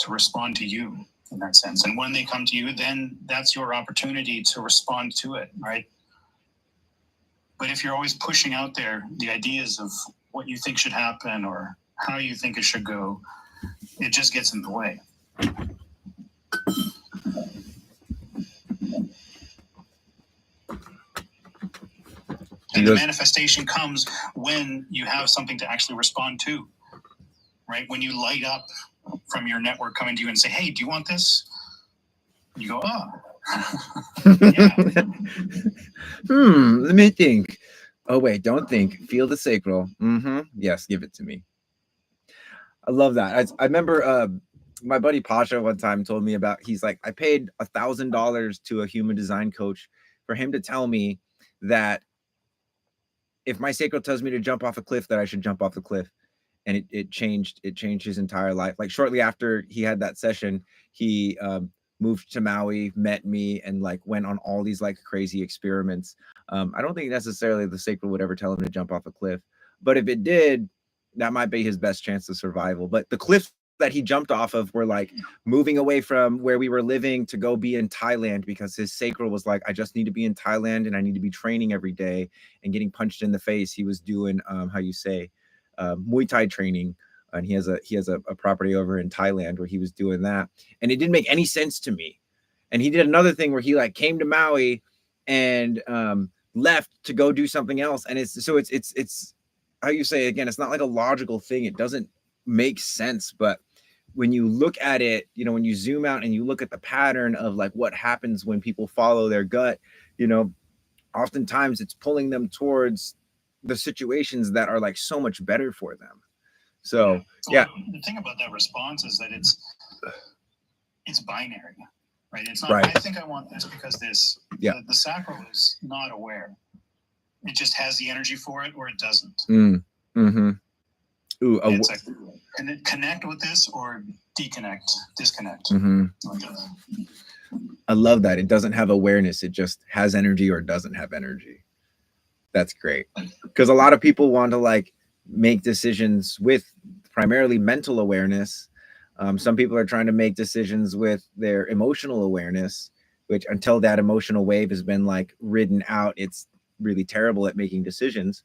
respond to you in that sense. And when they come to you, then that's your opportunity to respond to it, right? But if you're always pushing out there the ideas of what you think should happen or how you think it should go, it just gets in the way. And the manifestation comes when you have something to actually respond to, right? When you light up from your network coming to you and say, hey, do you want this? You go, oh. Yeah. Let me think. Oh, wait, don't think. Feel the sacral. Yes, give it to me. I love that. I remember my buddy Pasha one time told me about, he's like, I paid $1,000 to a human design coach for him to tell me that if my sacral tells me to jump off a cliff, that I should jump off the cliff. And it changed his entire life. Like shortly after he had that session, he moved to Maui, met me, and like went on all these like crazy experiments. I don't think necessarily the sacral would ever tell him to jump off a cliff, but if it did, that might be his best chance of survival. But the cliffs that he jumped off of were like moving away from where we were living to go be in Thailand, because his sacral was like, I just need to be in Thailand and I need to be training every day and getting punched in the face. He was doing Muay Thai training, and he has a property over in Thailand where he was doing that, and it didn't make any sense to me. And he did another thing where he like came to Maui and left to go do something else, and it's how you say, again, it's not like a logical thing. It doesn't make sense, but when you look at it, you know, when you zoom out and you look at the pattern of like what happens when people follow their gut, you know, oftentimes it's pulling them towards the situations that are like so much better for them. So yeah. The thing about that response is that it's binary, right? It's not, right. I think I want this because this, the sacral is not aware. It just has the energy for it or it doesn't. Ooh, it's like, can it connect with this or disconnect? I love that. It doesn't have awareness. It just has energy or doesn't have energy. That's great. Because a lot of people want to like make decisions with primarily mental awareness. Some people are trying to make decisions with their emotional awareness, which until that emotional wave has been like ridden out, it's really terrible at making decisions.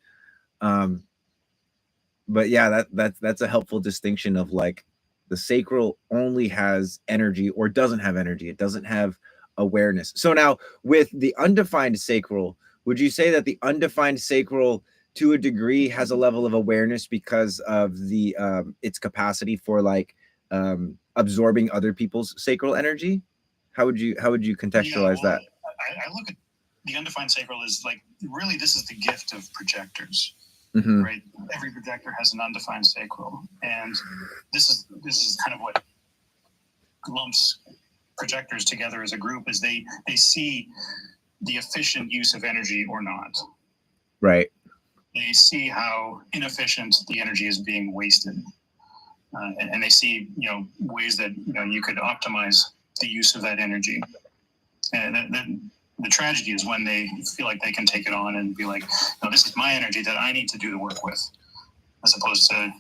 But yeah, that's a helpful distinction of like the sacral only has energy or doesn't have energy. It doesn't have awareness. So now with the undefined sacral, would you say that the undefined sacral to a degree has a level of awareness because of the its capacity for like absorbing other people's sacral energy? How would you contextualize that? I look at the undefined sacral as like, really, this is the gift of projectors. Right? Every projector has an undefined sacral, and this is kind of what lumps projectors together as a group, is they see the efficient use of energy or not. Right. They see how inefficient the energy is being wasted, and they see, you know, ways that, you know, you could optimize the use of that energy. And the tragedy is when they feel like they can take it on and be like, no, this is my energy that I need to do the work with, as opposed to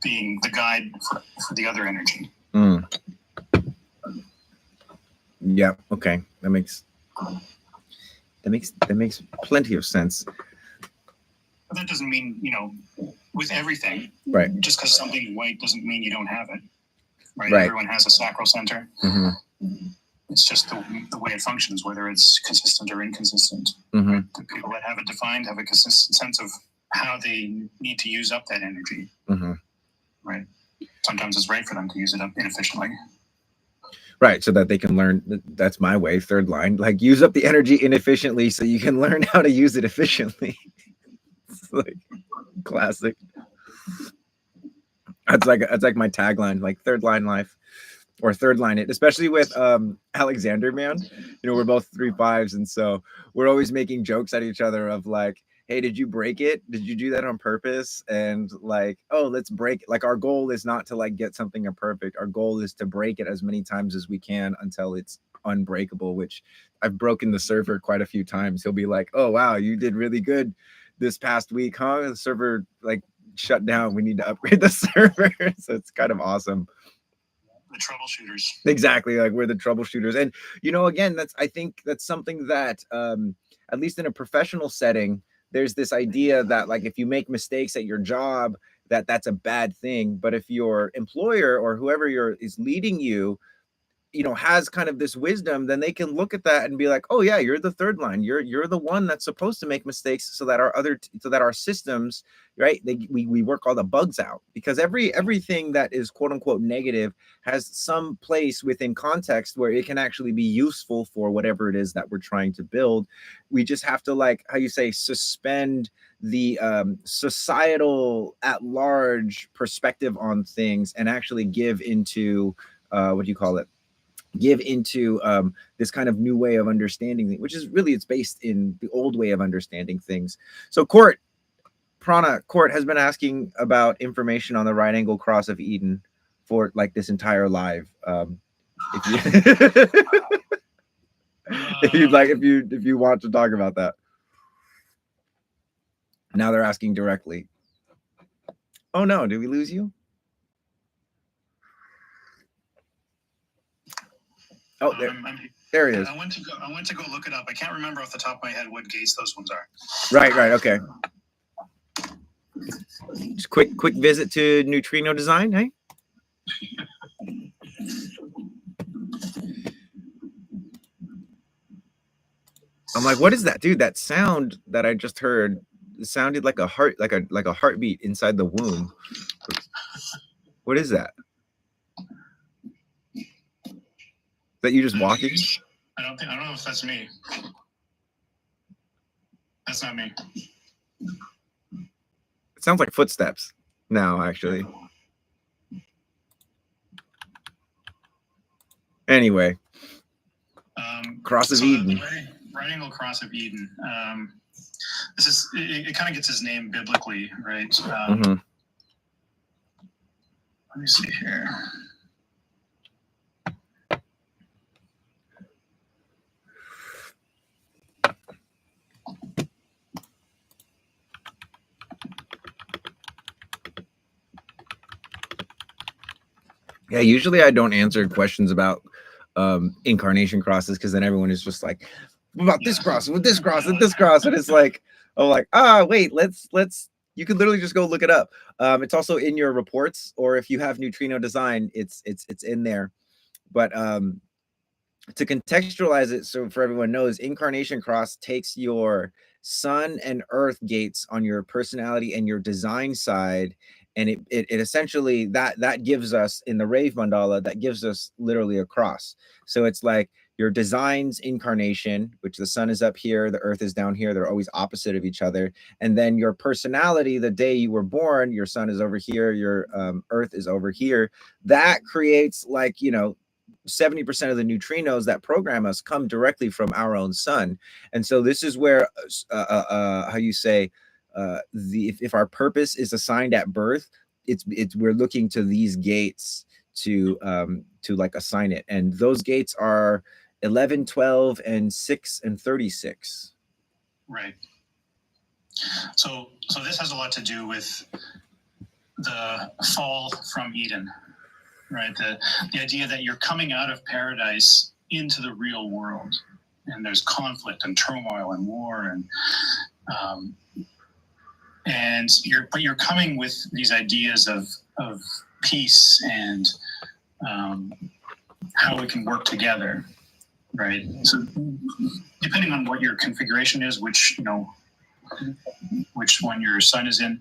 being the guide for the other energy. Yeah. Okay. That makes plenty of sense. But that doesn't mean, you know, with everything, right? Just because something's white doesn't mean you don't have it, right? Everyone has a sacral center. It's just the way it functions, whether it's consistent or inconsistent. Right? The people that have it defined have a consistent sense of how they need to use up that energy. Right? Sometimes it's right for them to use it up inefficiently. Right, so that they can learn. That's my way. Third line, like use up the energy inefficiently so you can learn how to use it efficiently. It's like classic. That's like my tagline, like third line life. Or third line it, especially with Alexander, man. You know, we're both 3/5s, and so we're always making jokes at each other of like, hey, did you break it? Did you do that on purpose? And like, oh, let's break it. Like our goal is not to like get something imperfect. Our goal is to break it as many times as we can until it's unbreakable, which I've broken the server quite a few times. He'll be like, oh wow, you did really good this past week, huh? The server like shut down. We need to upgrade the server. So it's kind of awesome. The troubleshooters. Exactly, like we're the troubleshooters. And you know, again, I think that's something that at least in a professional setting, there's this idea that like if you make mistakes at your job, that's a bad thing. But if your employer or whoever is leading you, you know, has kind of this wisdom, then they can look at that and be like, oh yeah, you're the third line, you're the one that's supposed to make mistakes so that our systems, right, we work all the bugs out, because everything that is quote unquote negative has some place within context where it can actually be useful for whatever it is that we're trying to build. We just have to, like, how you say, suspend the societal at large perspective on things and actually give into what do you call it, give into this kind of new way of understanding things, which is really, it's based in the old way of understanding things. So Court has been asking about information on the right angle cross of Eden for like this entire live. If you if you want to talk about that. Now they're asking directly. Oh no, did we lose you? Oh, there he is. I went to go look it up. I can't remember off the top of my head what gates those ones are. Right. Okay. Just quick visit to neutrino design, hey? I'm like, what is that, dude? That sound that I just heard sounded like a heart, like a heartbeat inside the womb. What is that? Is that you just walking? I don't know if that's me. That's not me. It sounds like footsteps now, actually. Anyway, cross of Eden. Right angle cross of Eden. This is it. Kind of gets his name biblically, right? Let me see here. Yeah, usually I don't answer questions about incarnation crosses, because then everyone is just like, what about this cross, with this cross, and this cross, and it's like, oh, like, wait, let's you could literally just go look it up. It's also in your reports, or if you have neutrino design, it's in there. But to contextualize it, so for everyone knows, incarnation cross takes your sun and earth gates on your personality and your design side, and it essentially that gives us, in the rave mandala, that gives us literally a cross. So it's like your design's incarnation, which the sun is up here, the earth is down here, they're always opposite of each other. And then your personality, the day you were born, your sun is over here, your earth is over here. That creates, like, you know, 70% of the neutrinos that program us come directly from our own sun. And so this is where how you say, if our purpose is assigned at birth, it's we're looking to these gates to like assign it. And those gates are 11, 12, and 6 and 36. Right. So this has a lot to do with the fall from Eden, right? The idea that you're coming out of paradise into the real world, and there's conflict and turmoil and war, and you're coming with these ideas of peace and how we can work together, right? So depending on what your configuration is, which one your sun is in,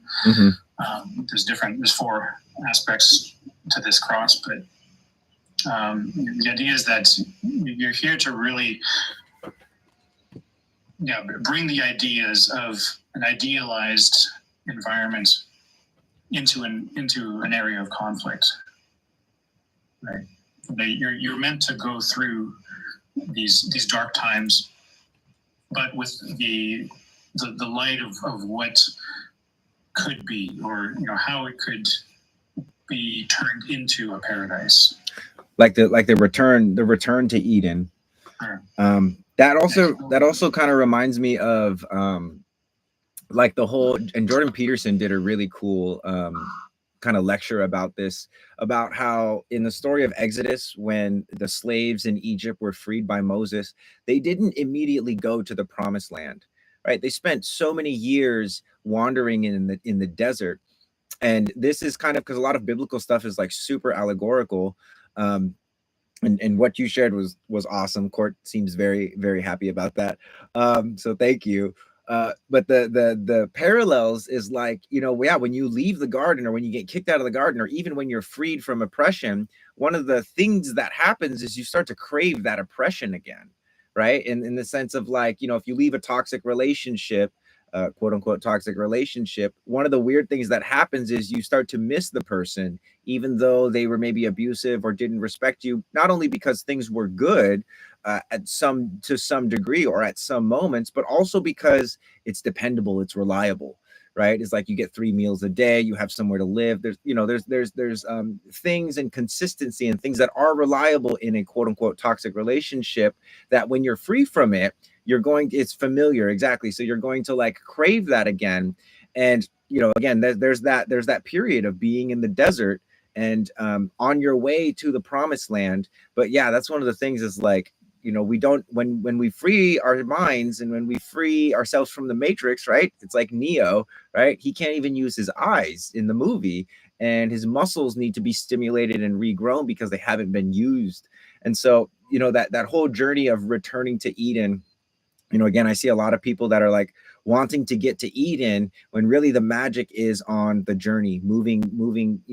there's 4 aspects to this cross, but the idea is that you're here to really bring the ideas of an idealized environment into an area of conflict, right? You're meant to go through these dark times, but with the the light of what could be, or how it could be turned into a paradise. Like the return to Eden. Sure. That also kind of reminds me of like the whole, and Jordan Peterson did a really cool kind of lecture about this, about how in the story of Exodus, when the slaves in Egypt were freed by Moses, they didn't immediately go to the promised land, right? They spent so many years wandering in the desert. And this is kind of because a lot of biblical stuff is like super allegorical. um and what you shared was awesome. Court seems very, very happy about that. So thank you. But the parallels is like, yeah, when you leave the garden, or when you get kicked out of the garden, or even when you're freed from oppression, one of the things that happens is you start to crave that oppression again, right? In the sense of like, if you leave a toxic relationship, quote unquote toxic relationship, one of the weird things that happens is you start to miss the person, even though they were maybe abusive or didn't respect you, not only because things were good to some degree or at some moments, but also because it's dependable, it's reliable, right? It's like you get 3 meals a day, you have somewhere to live. There's things and consistency and things that are reliable in a quote unquote toxic relationship, that when you're free from it, it's familiar, exactly, so you're going to like crave that again. And again, there's that period of being in the desert and on your way to the promised land. But yeah, that's one of the things is like, we don't, when we free our minds and when we free ourselves from the matrix, right? It's like Neo, right? He can't even use his eyes in the movie, and his muscles need to be stimulated and regrown because they haven't been used. And so that whole journey of returning to Eden, again, I see a lot of people that are like wanting to get to Eden when really the magic is on the journey, moving,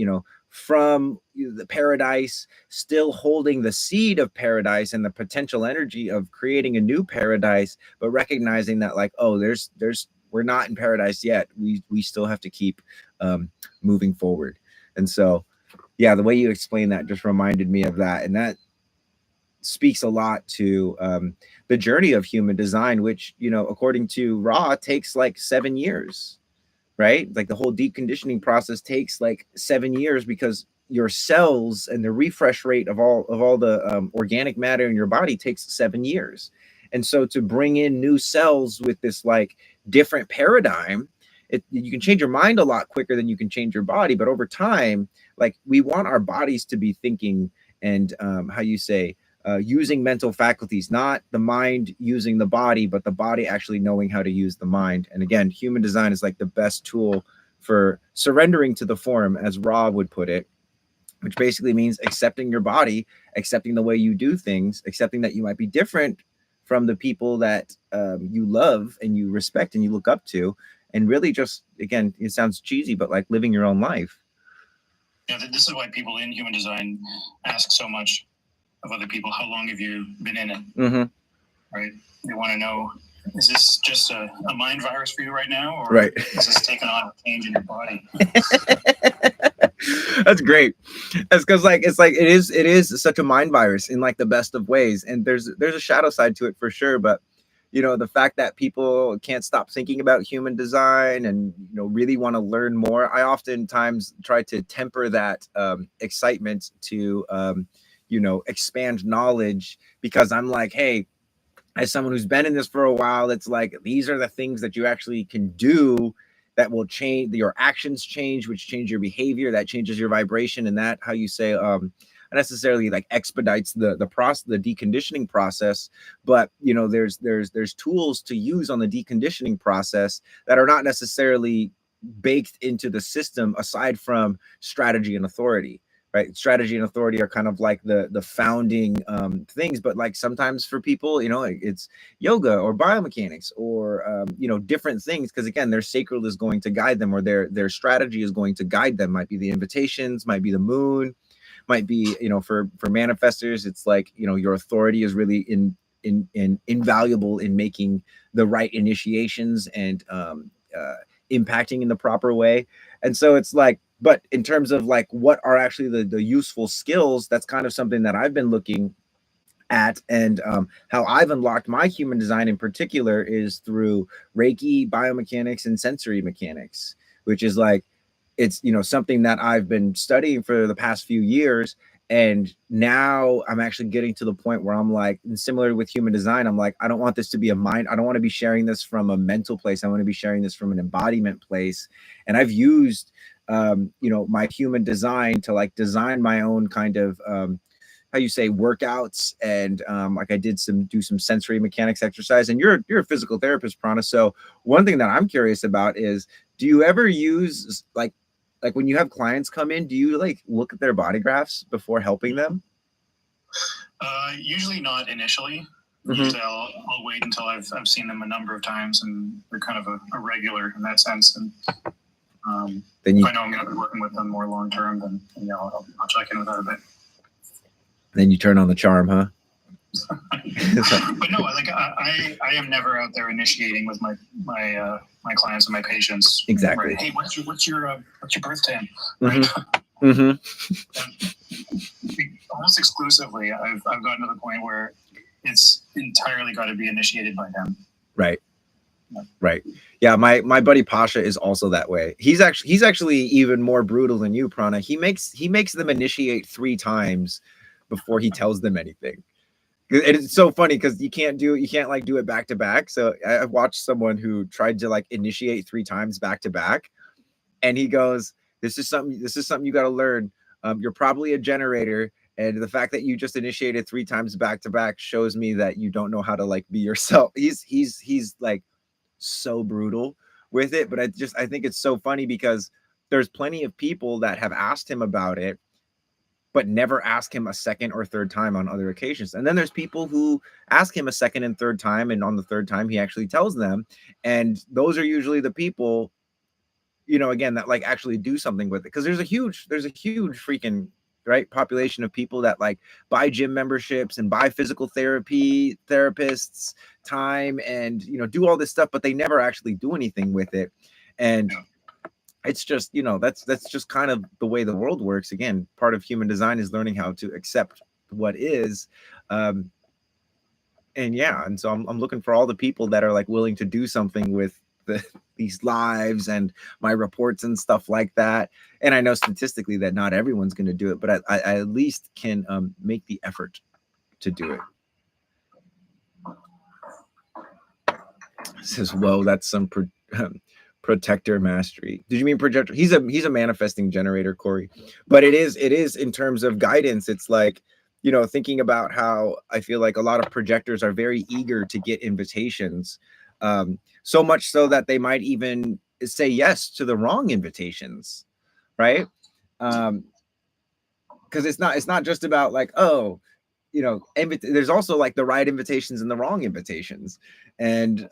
from the paradise, still holding the seed of paradise and the potential energy of creating a new paradise, but recognizing that like, oh, we're not in paradise yet. We still have to keep moving forward. And so, yeah, the way you explained that just reminded me of that. And that speaks a lot to the journey of human design, which, according to Ra, takes like 7 years, right? Like the whole deep conditioning process takes like 7 years, because your cells and the refresh rate of all the organic matter in your body takes 7 years. And so to bring in new cells with this like different paradigm, you can change your mind a lot quicker than you can change your body. But over time, like we want our bodies to be thinking and how you say, using mental faculties, not the mind using the body, but the body actually knowing how to use the mind. And again, human design is like the best tool for surrendering to the form, as Ra would put it, which basically means accepting your body, accepting the way you do things, accepting that you might be different from the people that you love and you respect and you look up to. And really just, again, it sounds cheesy, but like living your own life. Yeah, this is why people in human design ask so much of other people, how long have you been in it? Mm-hmm. Right? They want to know, is this just a mind virus for you right now, or right. is this taking on a change in your body? That's great. That's because like it is such a mind virus in like the best of ways, and there's a shadow side to it for sure. But the fact that people can't stop thinking about human design and really want to learn more, I oftentimes try to temper that excitement to expand knowledge, because I'm like, hey, as someone who's been in this for a while, it's like these are the things that you actually can do that will change your actions, change, which change your behavior, that changes your vibration, and that, how you say, necessarily like expedites the process, the deconditioning process. But there's tools to use on the deconditioning process that are not necessarily baked into the system, aside from strategy and authority. Right, strategy and authority are kind of like the founding things, but like sometimes for people, it's yoga or biomechanics or different things, because again, their sacral is going to guide them, or their strategy is going to guide them. Might be the invitations, might be the moon, might be for manifestors, it's like your authority is really invaluable in making the right initiations and impacting in the proper way. And so it's like, but in terms of like what are actually the useful skills, that's kind of something that I've been looking at. And how I've unlocked my human design in particular is through Reiki, biomechanics, and sensory mechanics, which is like, it's, you know, something that I've been studying for the past few years. And now I'm actually getting to the point where I'm like, and similar with human design, I'm like, I don't want this to be a mind. I don't want to be sharing this from a mental place. I want to be sharing this from an embodiment place. And I've used, you know, my human design to like design my own kind of, how you say, workouts. And like I did do some sensory mechanics exercise. And you're a physical therapist, Prana. So one thing that I'm curious about is, do you ever use like when you have clients come in, do you like look at their body graphs before helping them? Usually not initially. Mhm. Usually I'll wait until I've seen them a number of times and they're kind of a regular in that sense. And Then you if I know I'm going to be working with them more long term, then yeah, I'll check in with that a bit. then you turn on the charm, huh? But no, like I am never out there initiating with my clients and my patients. Exactly. Right? Hey, what's your birth time? Mm-hmm. Mm-hmm. Almost exclusively, I've gotten to the point where it's entirely got to be initiated by them. Right. Right. Yeah, my buddy Pasha is also that way. He's actually even more brutal than you, Prana. He makes them initiate 3 times before he tells them anything. And it's so funny because you can't like do it back to back. So I watched someone who tried to like initiate 3 times back to back, and he goes, this is something you got to learn. You're probably a generator, and the fact that you just initiated 3 times back to back shows me that you don't know how to like be yourself. He's like so brutal with it. But I think it's so funny because there's plenty of people that have asked him about it but never ask him a second or third time on other occasions. And then there's people who ask him a second and third time, and on the third time he actually tells them. And those are usually the people, you know, again, that like actually do something with it. Because there's a huge freaking right population of people that like buy gym memberships and buy physical therapy therapists time, and you know, do all this stuff, but they never actually do anything with it. And it's just, you know, that's just kind of the way the world works. Again, part of human design is learning how to accept what is. And yeah, and so I'm looking for all the people that are like willing to do something with these lives and my reports and stuff like that. And I know statistically that not everyone's going to do it, but I at least can make the effort to do it. It says, whoa, that's some protector mastery. Did you mean projector? He's a manifesting generator, Corey. But it is in terms of guidance. It's like, you know, thinking about how I feel like a lot of projectors are very eager to get invitations, so much so that they might even say yes to the wrong invitations, right? Because it's not just about like, oh, you know, there's also like the right invitations and the wrong invitations. And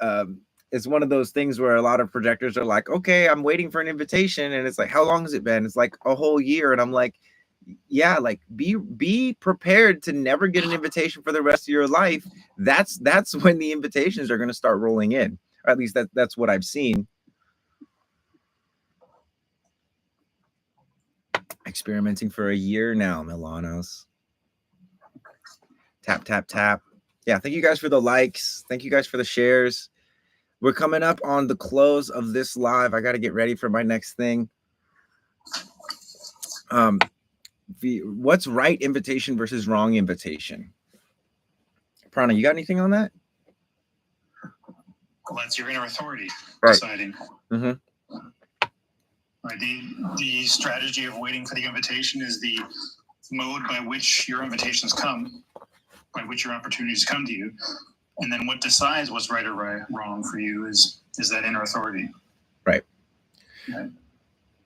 it's one of those things where a lot of projectors are like, okay, I'm waiting for an invitation. And it's like, how long has it been? It's like a whole year. And I'm like, yeah, like be prepared to never get an invitation for the rest of your life. That's when the invitations are going to start rolling in. Or at least that's what I've seen. Experimenting for a year now, Milanos. Tap, tap, tap. Yeah, thank you guys for the likes. Thank you guys for the shares. We're coming up on the close of this live. I got to get ready for my next thing. What's right invitation versus wrong invitation? Prana, you got anything on that? Well, that's your inner authority deciding. Mm-hmm. Right. The strategy of waiting for the invitation is the mode by which your invitations come, by which your opportunities come to you. And then what decides what's right or wrong for you is that inner authority. Right.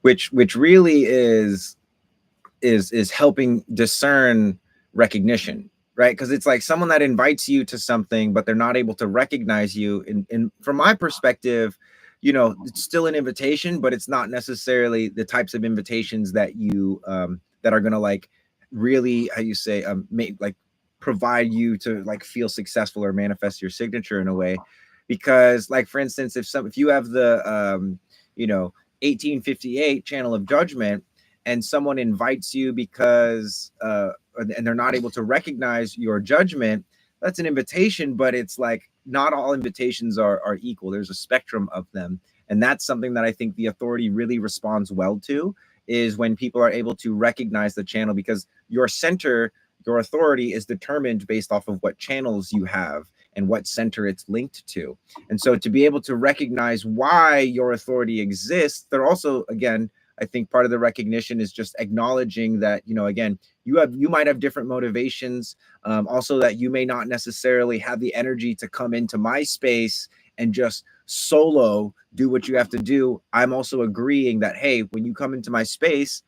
Which really is helping discern recognition, right? Because it's like someone that invites you to something, but they're not able to recognize you. And from my perspective, you know, it's still an invitation, but it's not necessarily the types of invitations that you that are gonna like really, how you say, like provide you to like feel successful or manifest your signature in a way. Because like, for instance, if you have the you know, 1858 channel of judgment, and someone invites you because and they're not able to recognize your judgment, that's an invitation, but it's like not all invitations are equal. There's a spectrum of them. And that's something that I think the authority really responds well to, is when people are able to recognize the channel, because your center, your authority is determined based off of what channels you have and what center it's linked to. And so to be able to recognize why your authority exists, they're also, again, I think part of the recognition is just acknowledging that, again, you might have different motivations. Also, that you may not necessarily have the energy to come into my space and just solo do what you have to do. I'm also agreeing that, hey, when you come into my space,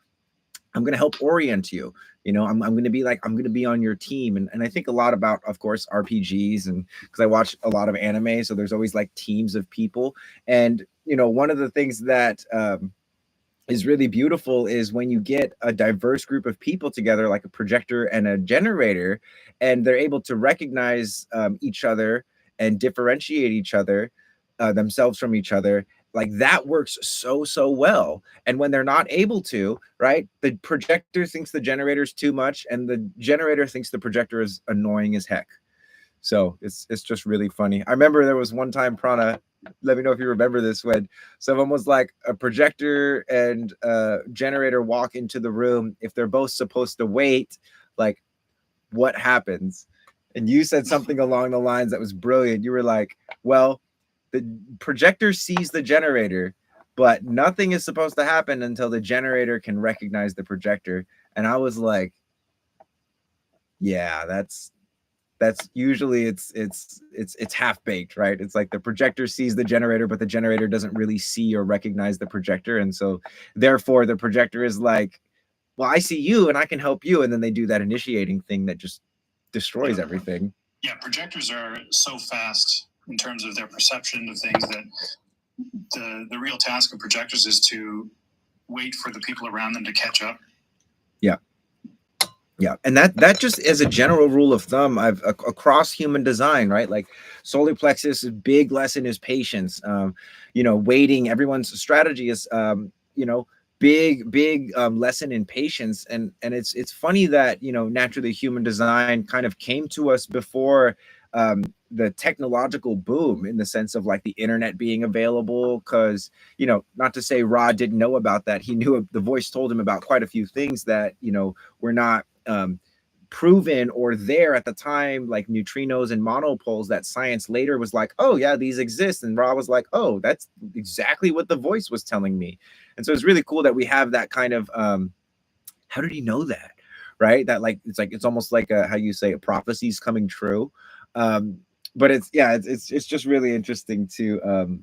I'm going to help orient you. I'm going to be like, I'm going to be on your team. And I think a lot about, of course, RPGs, and because I watch a lot of anime. So there's always like teams of people. And, one of the things that, is really beautiful is when you get a diverse group of people together, like a projector and a generator, and they're able to recognize each other and differentiate each other, themselves from each other. Like that works so well. And when they're not able to, right, the projector thinks the generator is too much, and the generator thinks the projector is annoying as heck. So it's just really funny. I remember there was one time, Prana, let me know if you remember this, when someone was like, a projector and generator walk into the room. If they're both supposed to wait, like, what happens? And you said something along the lines that was brilliant. You were like, well, the projector sees the generator, but nothing is supposed to happen until the generator can recognize the projector. And I was like, yeah, that's usually it's half baked, right? It's like the projector sees the generator, but the generator doesn't really see or recognize the projector. And so therefore the projector is like, well, I see you and I can help you. And then they do that initiating thing that just destroys everything. Yeah, projectors are so fast in terms of their perception of things that the real task of projectors is to wait for the people around them to catch up. Yeah, and that just as a general rule of thumb, I've across human design, right? Like solar plexus, big lesson is patience. Waiting. Everyone's strategy is, big lesson in patience. And it's funny that naturally human design kind of came to us before the technological boom, in the sense of like the internet being available. Because not to say Ra didn't know about that. He knew, the voice told him about quite a few things that were not proven or there at the time, like neutrinos and monopoles, that science later was like, oh yeah, these exist. And Ra was like, oh, that's exactly what the voice was telling me. And so it's really cool that we have that kind of how did he know that, right? That like it's almost like how you say a prophecy's coming true. But it's just really interesting to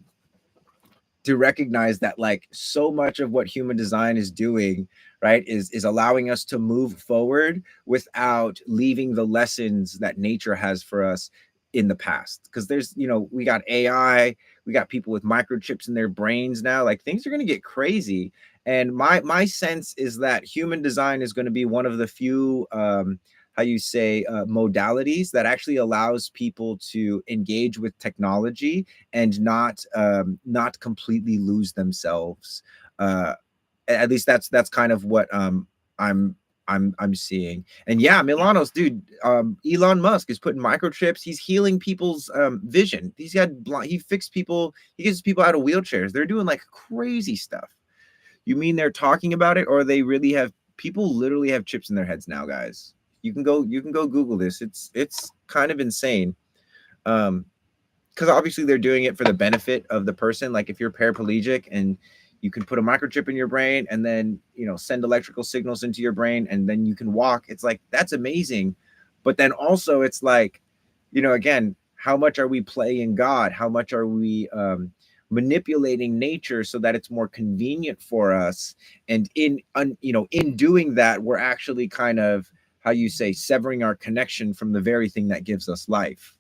recognize that like so much of what human design is doing, right, is allowing us to move forward without leaving the lessons that nature has for us in the past. Because there's we got AI, we got people with microchips in their brains now. Like things are going to get crazy. And my sense is that human design is going to be one of the few how you say modalities that actually allows people to engage with technology and not completely lose themselves. At least that's kind of what I'm seeing. And yeah, Milanos, dude, Elon Musk is putting microchips. He's healing people's vision. He fixed people. He gets people out of wheelchairs. They're doing like crazy stuff. You mean they're talking about it, or they really have people literally have chips in their heads now, guys? You can go Google this. It's kind of insane. Because obviously they're doing it for the benefit of the person. Like if you're paraplegic and you can put a microchip in your brain and then send electrical signals into your brain and then you can walk. It's like, that's amazing. But then also it's like, again, how much are we playing God? How much are we manipulating nature so that it's more convenient for us? And in doing that, we're actually kind of, how you say, severing our connection from the very thing that gives us life.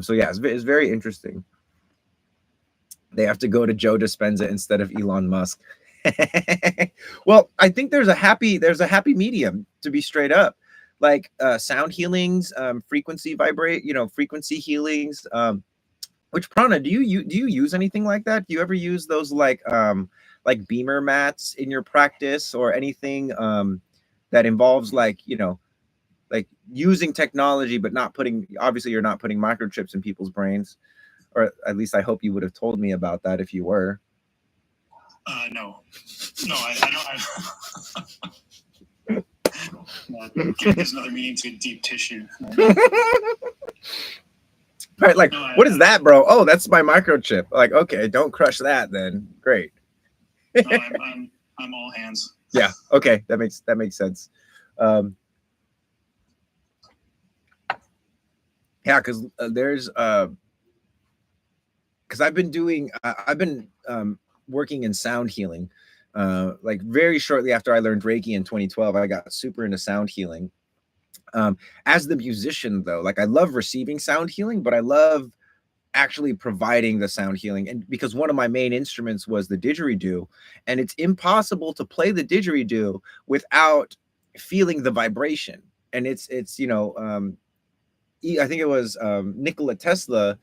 So yeah, it's very interesting. They have to go to Joe Dispenza instead of Elon Musk. Well, I think there's a happy medium, to be straight up. Like sound healings, frequency healings. Which Prana, do you use anything like that? Do you ever use those like beamer mats in your practice, or anything that involves like like using technology, but not putting, obviously you're not putting microchips in people's brains, or at least I hope you would have told me about that if you were. No, I don't. Gives another meaning to deep tissue. Right, like, no, what is that, bro? Oh, that's my microchip. Like, okay, don't crush that then. Great. No, I'm all hands. Yeah. Okay, that makes sense. Yeah, because there's because I've been working in sound healing. Like very shortly after I learned Reiki in 2012, I got super into sound healing. As the musician, though, like I love receiving sound healing, but I love actually providing the sound healing. And because one of my main instruments was the didgeridoo, and it's impossible to play the didgeridoo without feeling the vibration. And it's you know, I think it was Nikola Tesla,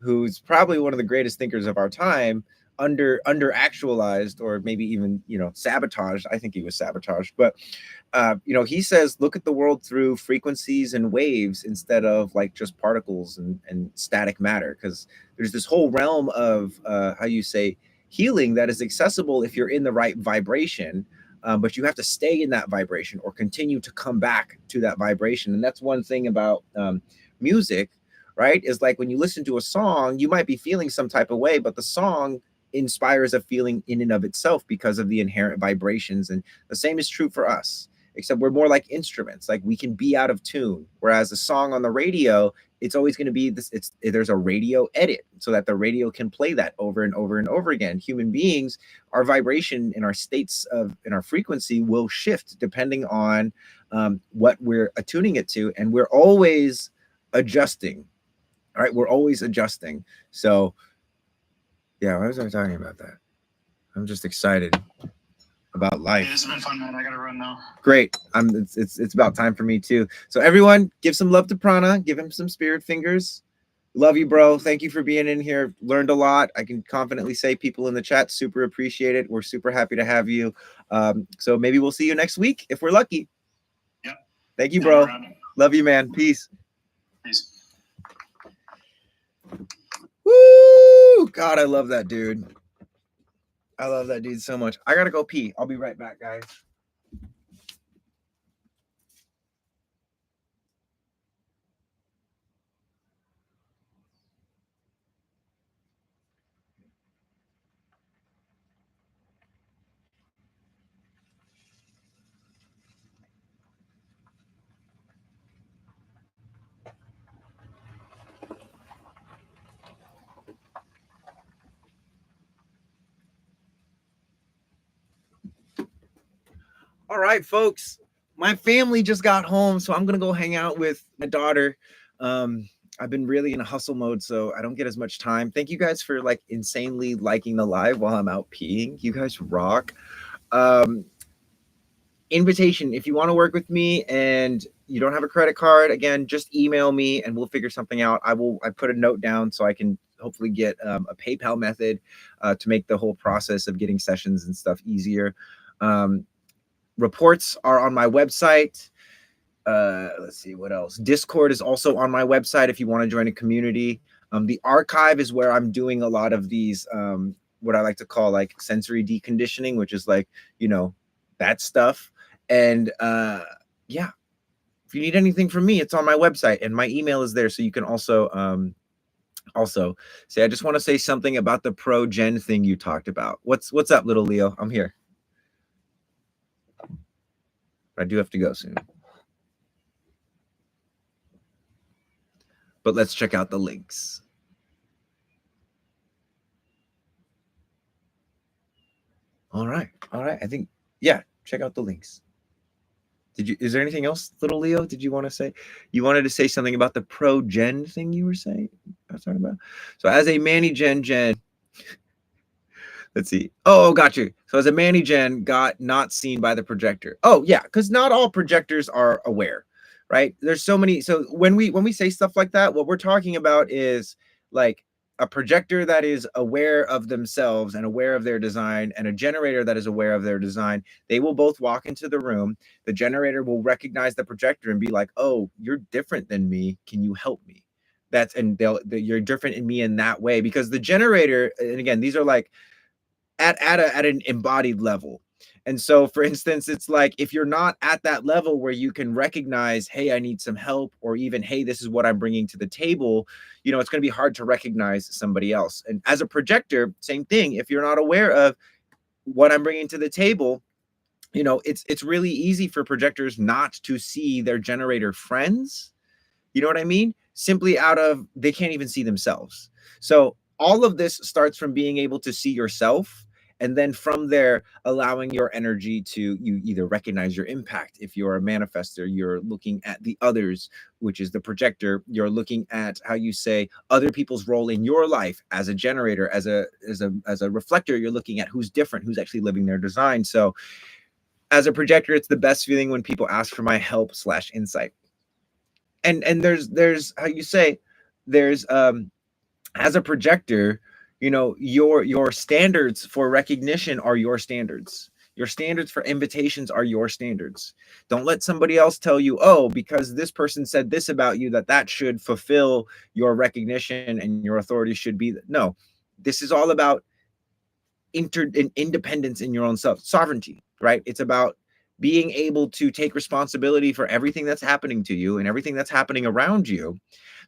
who's probably one of the greatest thinkers of our time, under actualized, or maybe even, you know, sabotaged. I think he was sabotaged, but you know, he says, look at the world through frequencies and waves instead of like just particles and static matter, because there's this whole realm of how you say healing that is accessible if you're in the right vibration. But you have to stay in that vibration or continue to come back to that vibration. And that's one thing about music, right? Is like when you listen to a song, you might be feeling some type of way, but the song inspires a feeling in and of itself because of the inherent vibrations. And the same is true for us, except we're more like instruments. Like we can be out of tune, whereas a song on the radio, it's always going to be this, there's a radio edit so that the radio can play that over and over and over again. Human beings, our vibration and our states of in our frequency will shift depending on what we're attuning it to, and we're always adjusting. All right, we're always adjusting. So yeah, why was I talking about that? I'm just excited about life. It has been fun, man. I gotta run now. Great. It's about time for me too. So everyone, give some love to Prana. Give him some spirit fingers. Love you, bro. Thank you for being in here. Learned a lot. I can confidently say people in the chat super appreciate it. We're super happy to have you. So maybe we'll see you next week if we're lucky. Yep. Thank you, bro. Love you, man. Peace. Peace. Woo! God, I love that dude. I love that dude so much. I gotta go pee. I'll be right back, guys. All right, folks. My family just got home, so I'm gonna go hang out with my daughter. I've been really in a hustle mode, so I don't get as much time. Thank you guys for like insanely liking the live while I'm out peeing. You guys rock. Invitation, if you want to work with me and you don't have a credit card, again, just email me and we'll figure something out. I put a note down so I can hopefully get a PayPal method to make the whole process of getting sessions and stuff easier. Reports are on my website. Let's see what else. Discord is also on my website if you want to join a community. The archive is where I'm doing a lot of these, what I like to call like sensory deconditioning, which is like, you know, that stuff. And yeah, if you need anything from me, it's on my website and my email is there. So you can also say, I just want to say something about the pro gen thing you talked about. What's up, little Leo? I'm here. I do have to go soon. But let's check out the links. All right. I think, yeah, check out the links. Is there anything else, little Leo? Did you want to say? You wanted to say something about the pro gen thing you were saying? I was talking about. So as a Manny Gen, let's see. Oh, got you. So as a Manny Gen got not seen by the projector. Oh, yeah, because not all projectors are aware, right? There's so many. So when we say stuff like that, what we're talking about is like a projector that is aware of themselves and aware of their design, and a generator that is aware of their design, they will both walk into the room. The generator will recognize the projector and be like, "Oh, you're different than me. Can you help me?" That's and you're different in me in that way, because the generator, and again, these are like at an embodied level. And so, for instance, it's like if you're not at that level where you can recognize, hey, I need some help, or even, hey, this is what I'm bringing to the table, it's going to be hard to recognize somebody else. And as a projector, same thing. If you're not aware of what I'm bringing to the table, it's really easy for projectors not to see their generator friends. You know what I mean? Simply out of they can't even see themselves. So all of this starts from being able to see yourself. And then from there, allowing your energy to you either recognize your impact. If you're a manifester, you're looking at the others, which is the projector. You're looking at how you say other people's role in your life as a generator, as a reflector. You're looking at who's different, who's actually living their design. So as a projector, it's the best feeling when people ask for my help slash insight. And there's how you say there's as a projector, your standards for recognition are your standards. Your standards for invitations are your standards. Don't let somebody else tell you, oh, because this person said this about you, that should fulfill your recognition and your authority should be. No, this is all about independence in your own self, sovereignty, right? It's about being able to take responsibility for everything that's happening to you and everything that's happening around you,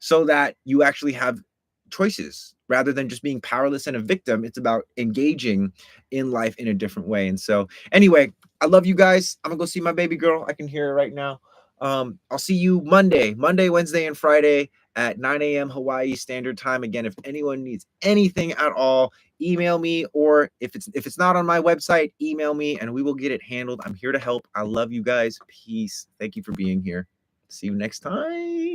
so that you actually have choices rather than just being powerless and a victim. It's about engaging in life in a different way. And so, anyway, I love you guys. I'm gonna go see my baby girl. I can hear her right now. I'll see you Monday, Wednesday, and Friday at 9 a.m. Hawaii Standard Time. Again, if anyone needs anything at all, email me, or if it's not on my website, email me and we will get it handled. I'm here to help. I love you guys. Peace. Thank you for being here. See you next time.